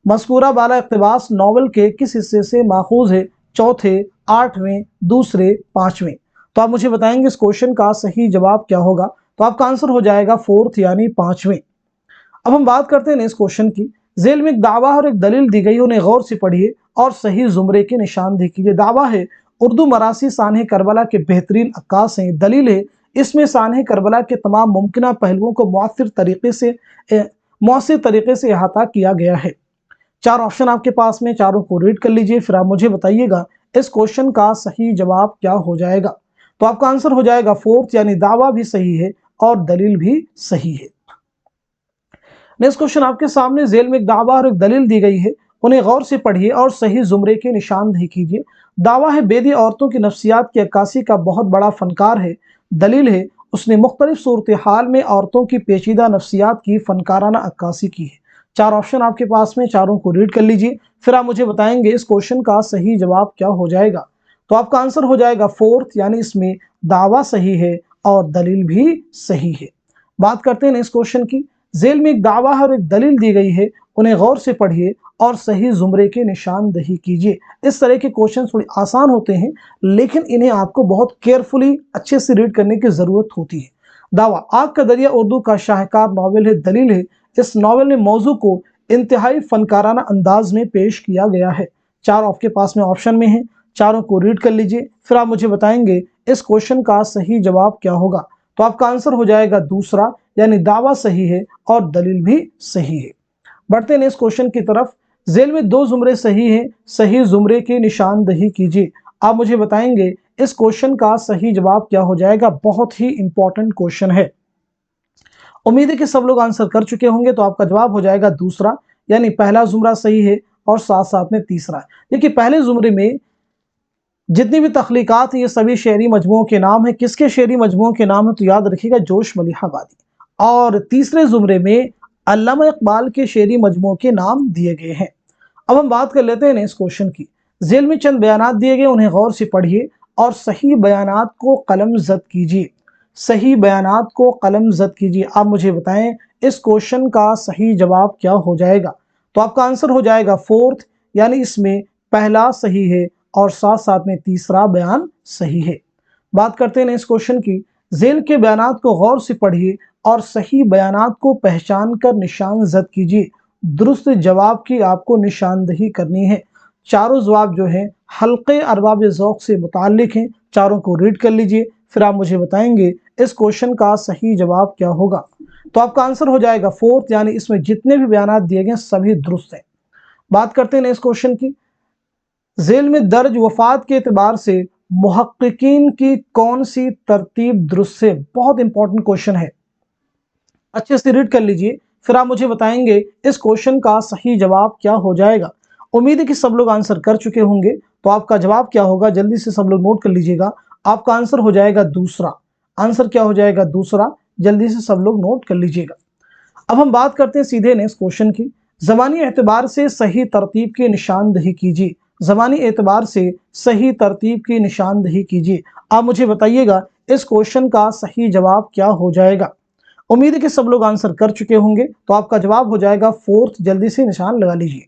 मज़कूरा वाला इक़्तिबास नॉवल के किस हिस्से से माखूज है, चौथे, आठवें, दूसरे, पांचवें। तो आप मुझे बताएंगे इस क्वेश्चन का सही जवाब क्या होगा। तो आपका आंसर हो जाएगा फोर्थ, यानी पांचवें। अब हम बात करते हैं इस क्वेश्चन की। जेल में एक दावा और एक दलील दी गई, उन्हें गौर से पढ़िए और सही जुमरे की निशानदेही कीजिए। दावा है उर्दू मरासी सानह करबला के बेहतरीन अक्कास हैं। दलील है इसमें सानह करबला के तमाम मुमकिन पहलुओं को मौसर तरीके से अहाता किया गया है। चार ऑप्शन आपके पास में, चारों को रीड कर लीजिए, फिर आप मुझे बताइएगा इस क्वेश्चन का सही जवाब क्या हो जाएगा। तो आपका आंसर हो जाएगा फोर्थ, यानी दावा भी सही है और दलील भी सही है। नेक्स्ट क्वेश्चन आपके सामने, जेल में एक दावा और एक दलील दी गई है, उन्हें गौर से पढ़िए और सही जुमरे की निशानदेही कीजिए। दावा है बेदी औरतों की नफ्सियात की अक्कासी का बहुत बड़ा फनकार है। दलील है उसने मुख्तलिफ सूरत हाल में औरतों की पेचीदा नफ्सियात की फनकाराना अक्कासी की है। चार ऑप्शन आपके पास में, चारों को रीड कर लीजिए, फिर आप मुझे बताएंगे इस क्वेश्चन का सही जवाब क्या हो जाएगा। तो आपका आंसर हो जाएगा फोर्थ, यानी इसमें दावा सही है और दलील भी सही है। बात करते हैं इस क्वेश्चन की। जेल में एक दावा और एक दलील दी गई है, उन्हें गौर से पढ़िए और सही जुमरे की निशानदेही कीजिए। इस तरह के क्वेश्चन थोड़े आसान होते हैं, लेकिन इन्हें आपको बहुत केयरफुली अच्छे से रीड करने की जरूरत होती है। दावा, आग का दरिया उर्दू का शाहकार नावल है। दलील है इस नावल में मौजू को इंतहाई फनकाराना अंदाज में पेश किया गया है। चार आपके पास में ऑप्शन में है, चारों को रीड कर लीजिए, फिर आप मुझे बताएंगे इस क्वेश्चन का सही जवाब क्या होगा। तो आपका आंसर हो जाएगा दूसरा, यानी दावा सही है और दलील भी सही है। बढ़ते हैं इस क्वेश्चन की तरफ। जेल में दो जुमरे सही हैं, सही जुमरे की निशानदेही कीजिए। आप मुझे बताएंगे इस क्वेश्चन का सही जवाब क्या हो जाएगा। बहुत ही इंपॉर्टेंट क्वेश्चन है, उम्मीद है कि सब लोग आंसर कर चुके होंगे। तो आपका जवाब हो जाएगा दूसरा, यानी पहला जुमरा सही है और साथ साथ में तीसरा। देखिए पहले जुमरे में जितनी भी तख्लीकात हैं ये सभी शेरी मजमुओं के नाम है। किसके शेरी मजमुओं के नाम है, तो याद रखिएगा जोश मलिहाबादी। और तीसरे जुमरे में अल्लामा इकबाल के शेरी मजमुओं के नाम दिए गए हैं। अब हम बात कर लेते हैं इस क्वेश्चन की। जेल में चंद बयानात दिए गए, उन्हें गौर से पढ़िए और सही बयानात को कलम जद कीजिए। सही बयानात को कलम जद कीजिए। आप मुझे बताएं इस क्वेश्चन का सही जवाब क्या हो जाएगा। तो आपका आंसर हो जाएगा फोर्थ, यानी इसमें पहला सही है और साथ साथ में तीसरा बयान सही है। बात करते हैं इस क्वेश्चन की। झेल के बयानात को गौर से पढ़िए और सही बयानात को पहचान कर निशान जद कीजिए। दुरुस्त जवाब की आपको निशानदही करनी है। चारों जवाब जो हैं हल्के अरबाब ज़ौक़ से मुताल्लिक हैं। चारों को रीड कर लीजिए, फिर आप मुझे बताएंगे इस क्वेश्चन का सही जवाब क्या होगा। तो आपका आंसर हो जाएगा फोर्थ, यानी इसमें जितने भी बयानात दिए गए सभी दुरुस्त हैं। बात करते हैं इस क्वेश्चन की। झेल में दर्ज वफात के एतबार से मुहक्किकीन की कौन सी तरतीब दुरुस्त है। बहुत इंपॉर्टेंट क्वेश्चन है, अच्छे से रीड कर लीजिए, फिर आप मुझे बताएंगे इस क्वेश्चन का सही जवाब क्या हो जाएगा। उम्मीद है कि सब लोग आंसर कर चुके होंगे, तो आपका जवाब क्या होगा जल्दी से सब लोग नोट कर लीजिएगा। आपका आंसर हो जाएगा दूसरा। आंसर क्या हो जाएगा? दूसरा। जल्दी से सब लोग नोट कर लीजिएगा। अब हम बात करते हैं सीधे नेक्स्ट क्वेश्चन की। ज़बानी एतबार से सही तरतीब की निशानदही कीजिए। ज़बानी एतबार से सही तरतीब की निशानदही कीजिए। आप मुझे बताइएगा इस क्वेश्चन का सही जवाब क्या हो जाएगा। उम्मीद है कि सब लोग आंसर कर चुके होंगे, तो आपका जवाब हो जाएगा फोर्थ। जल्दी से निशान लगा लीजिए।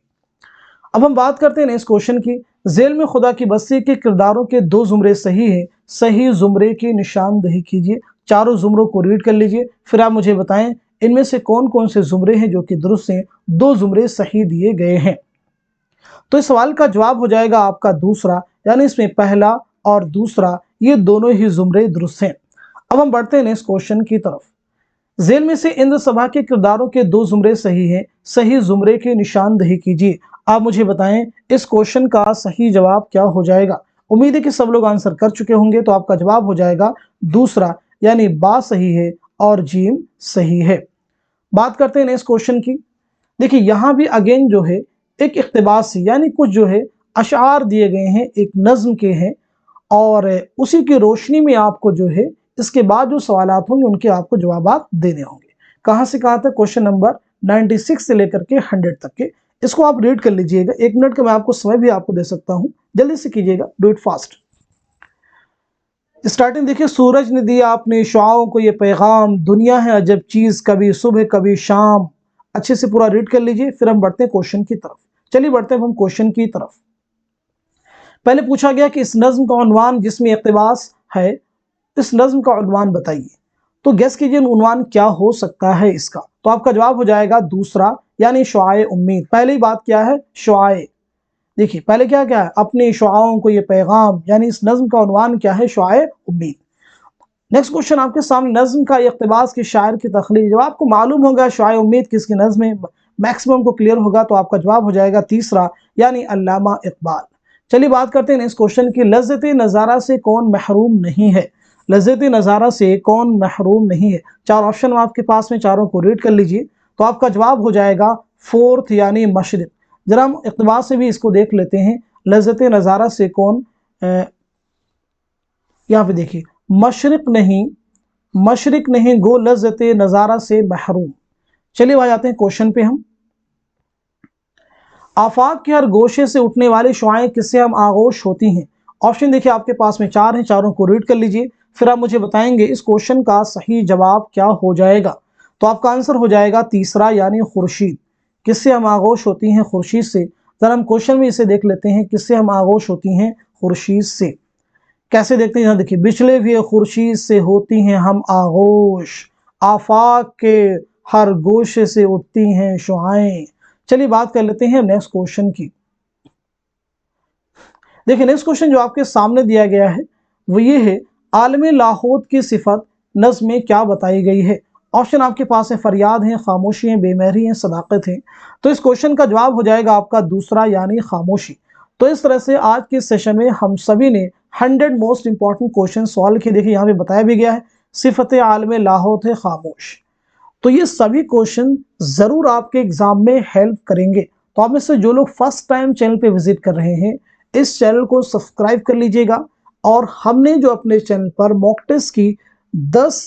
अब हम बात करते हैं इस क्वेश्चन की। झेल में खुदा की बस्ती के किरदारों के दो जुमरे सही हैं, सही जुमरे की निशानदही कीजिए। चारों जुमरों को रीड कर लीजिए, फिर आप मुझे बताएं इनमें से कौन कौन से जुमरे हैं जो कि दुरुस्त हैं। दो जुमरे सही दिए गए हैं। तो इस सवाल का जवाब हो जाएगा आपका दूसरा, यानी इसमें पहला और दूसरा ये दोनों ही जुमरे दुरुस्त हैं। अब हम बढ़ते हैं इस क्वेश्चन की तरफ। झेल में से इंद्र सभा के किरदारों के दो जुमरे सही हैं, सही जुमरे की निशानदही कीजिए। आप मुझे बताएं इस क्वेश्चन का सही जवाब क्या हो जाएगा। उम्मीद है कि सब लोग आंसर कर चुके होंगे, तो आपका जवाब हो जाएगा दूसरा, यानी बा सही है और जीम सही है। बात करते हैं इस क्वेश्चन की। देखिए यहाँ भी अगेन जो है एक इख्तिबास यानी कुछ जो है अशार दिए गए हैं, एक नज्म के हैं, और उसी की रोशनी में आपको जो है इसके बाद जो सवालात होंगे उनके आपको जवाब देने होंगे। कहाँ से कहाँ तक? क्वेश्चन नंबर 96 से लेकर के 100 तक के। इसको आप रीड कर लीजिएगा। 1 मिनट का मैं आपको समय भी आपको दे सकता हूँ, जल्दी से कीजिएगा, डू इट फास्ट। स्टार्टिंग देखिए। सूरज ने दिया अपने शुआओं को ये पैगाम, दुनिया है अजब चीज, कभी सुबह कभी शाम। अच्छे से पूरा रीड कर लीजिए, फिर हम बढ़ते हैं क्वेश्चन की तरफ। चलिए बढ़ते हैं हम क्वेश्चन की तरफ। पहले पूछा गया कि इस नज्म का उन्वान जिसमें इक़्तिबास है, इस नज्म का उन्वान बताइए। तो गेस कीजिए उन्वान क्या हो सकता है इसका। तो आपका जवाब हो जाएगा दूसरा, यानी शुआए उम्मीद। पहली बात क्या है? शुआए। देखिए पहले क्या क्या है? अपने शुआओं को ये पैगाम, यानी इस नज्म का उन्वान क्या है? शुआए उम्मीद। नेक्स्ट क्वेश्चन आपके सामने, नज्म का इक़्तिबास के शायर की तख्लीक। जब आपको मालूम होगा शुआए उम्मीद किसकी नज्म है, मैक्सिमम को क्लियर होगा, तो आपका जवाब हो जाएगा तीसरा, यानी अल्लामा इकबाल। चलिए बात करते हैं इस क्वेश्चन की। लज़्ज़त नज़ारा से कौन महरूम नहीं है? लज़्ज़त नज़ारा से कौन महरूम नहीं है? चार ऑप्शन आपके पास में, चारों को रीड कर लीजिए। तो आपका जवाब हो जाएगा फोर्थ, यानी मशरिक। जरा हम इक़्तिबास से भी इसको देख लेते हैं। लज़्ज़त नज़ारा से कौन, यहाँ पे देखिए, मशरिक नहीं, मशरिक नहीं गो लज़्ज़त नज़ारा से महरूम। चलिए भाई आते हैं क्वेश्चन पे हम। आफाक के हर गोशे से उठने वाली शुआएं किससे हम आगोश होती हैं? ऑप्शन देखिए आपके पास में चार हैं, चारों को रीड कर लीजिए, फिर आप मुझे बताएंगे इस क्वेश्चन का सही जवाब क्या हो जाएगा। तो आपका आंसर हो जाएगा तीसरा, यानी खुर्शीद। किससे हम आगोश होती हैं? खुर्शीद से। जरा हम क्वेश्चन में इसे देख लेते हैं, किससे हम आगोश होती हैं? खुर्शीद से। कैसे देखते हैं? यहाँ देखिए, बिछड़े हुए खुर्शीद से होती हैं हम आगोश, आफाक के हर गोशे से उठती हैं शुआएं। चलिए बात कर लेते हैं नेक्स्ट क्वेश्चन की। देखिए नेक्स्ट क्वेश्चन जो आपके सामने दिया गया है वो ये है, आलमे लाहौत की सिफत नज़्म में क्या बताई गई है? ऑप्शन आपके पास है, फरियाद है, खामोशी है, बेमहरी है, सदाकत है। तो इस क्वेश्चन का जवाब हो जाएगा आपका दूसरा, यानी खामोशी। तो इस तरह से आज के सेशन में हम सभी ने 100 मोस्ट इंपॉर्टेंट क्वेश्चन सॉल्व किए। देखिए यहाँ पे बताया भी गया है, सिफत आलमे लाहौत है खामोश। तो ये सभी क्वेश्चन ज़रूर आपके एग्जाम में हेल्प करेंगे। तो आप में से जो लोग फर्स्ट टाइम चैनल पे विजिट कर रहे हैं, इस चैनल को सब्सक्राइब कर लीजिएगा। और हमने जो अपने चैनल पर मॉक टेस्ट की 10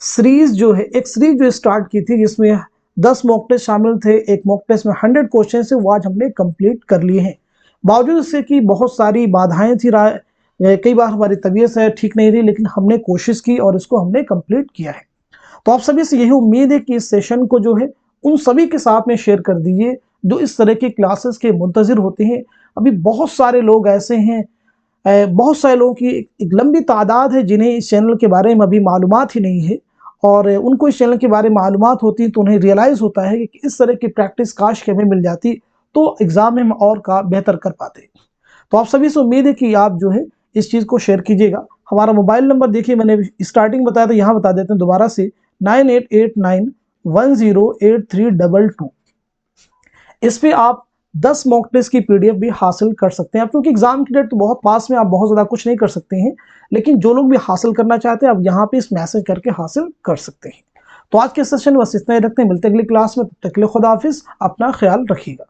सीरीज जो है, एक सीरीज जो स्टार्ट की थी जिसमें 10 मॉक टेस्ट शामिल थे, एक मॉक टेस्ट में 100 क्वेश्चन से वो आज हमने कंप्लीट कर लिए हैं। बावजूद इससे कि बहुत सारी बाधाएं थी कई बार हमारी तबीयत है ठीक नहीं रही, लेकिन हमने कोशिश की और इसको हमने कंप्लीट किया है। तो आप सभी से यही उम्मीद है कि इस सेशन को जो है उन सभी के साथ में शेयर कर दीजिए जो इस तरह की क्लासेस के मुंतज़िर होते हैं। अभी बहुत सारे लोग ऐसे हैं, बहुत सारे लोगों की एक लंबी तादाद है जिन्हें इस चैनल के बारे में अभी मालूमात ही नहीं है, और उनको इस चैनल के बारे में मालूमात होती है तो उन्हें रियलाइज़ होता है कि इस तरह की प्रैक्टिस काश कि हमें मिल जाती तो एग्ज़ाम में हम और का बेहतर कर पाते। तो आप सभी से उम्मीद है कि आप जो है इस चीज़ को शेयर कीजिएगा। हमारा मोबाइल नंबर देखिए, मैंने स्टार्टिंग बताया था, यहाँ बता देते हैं दोबारा से, 9889108322। इस पे आप 10 मॉक टेस्ट की पीडीएफ भी हासिल कर सकते हैं। अब क्योंकि एग्जाम की डेट तो बहुत पास में, आप बहुत ज़्यादा कुछ नहीं कर सकते हैं, लेकिन जो लोग भी हासिल करना चाहते हैं आप यहाँ पे इस मैसेज करके हासिल कर सकते हैं। तो आज के सेशन बस इतना ही रखते हैं, मिलते हैं अगली क्लास में। तब तक के लिए खुदा हाफिज़, अपना ख्याल रखिएगा।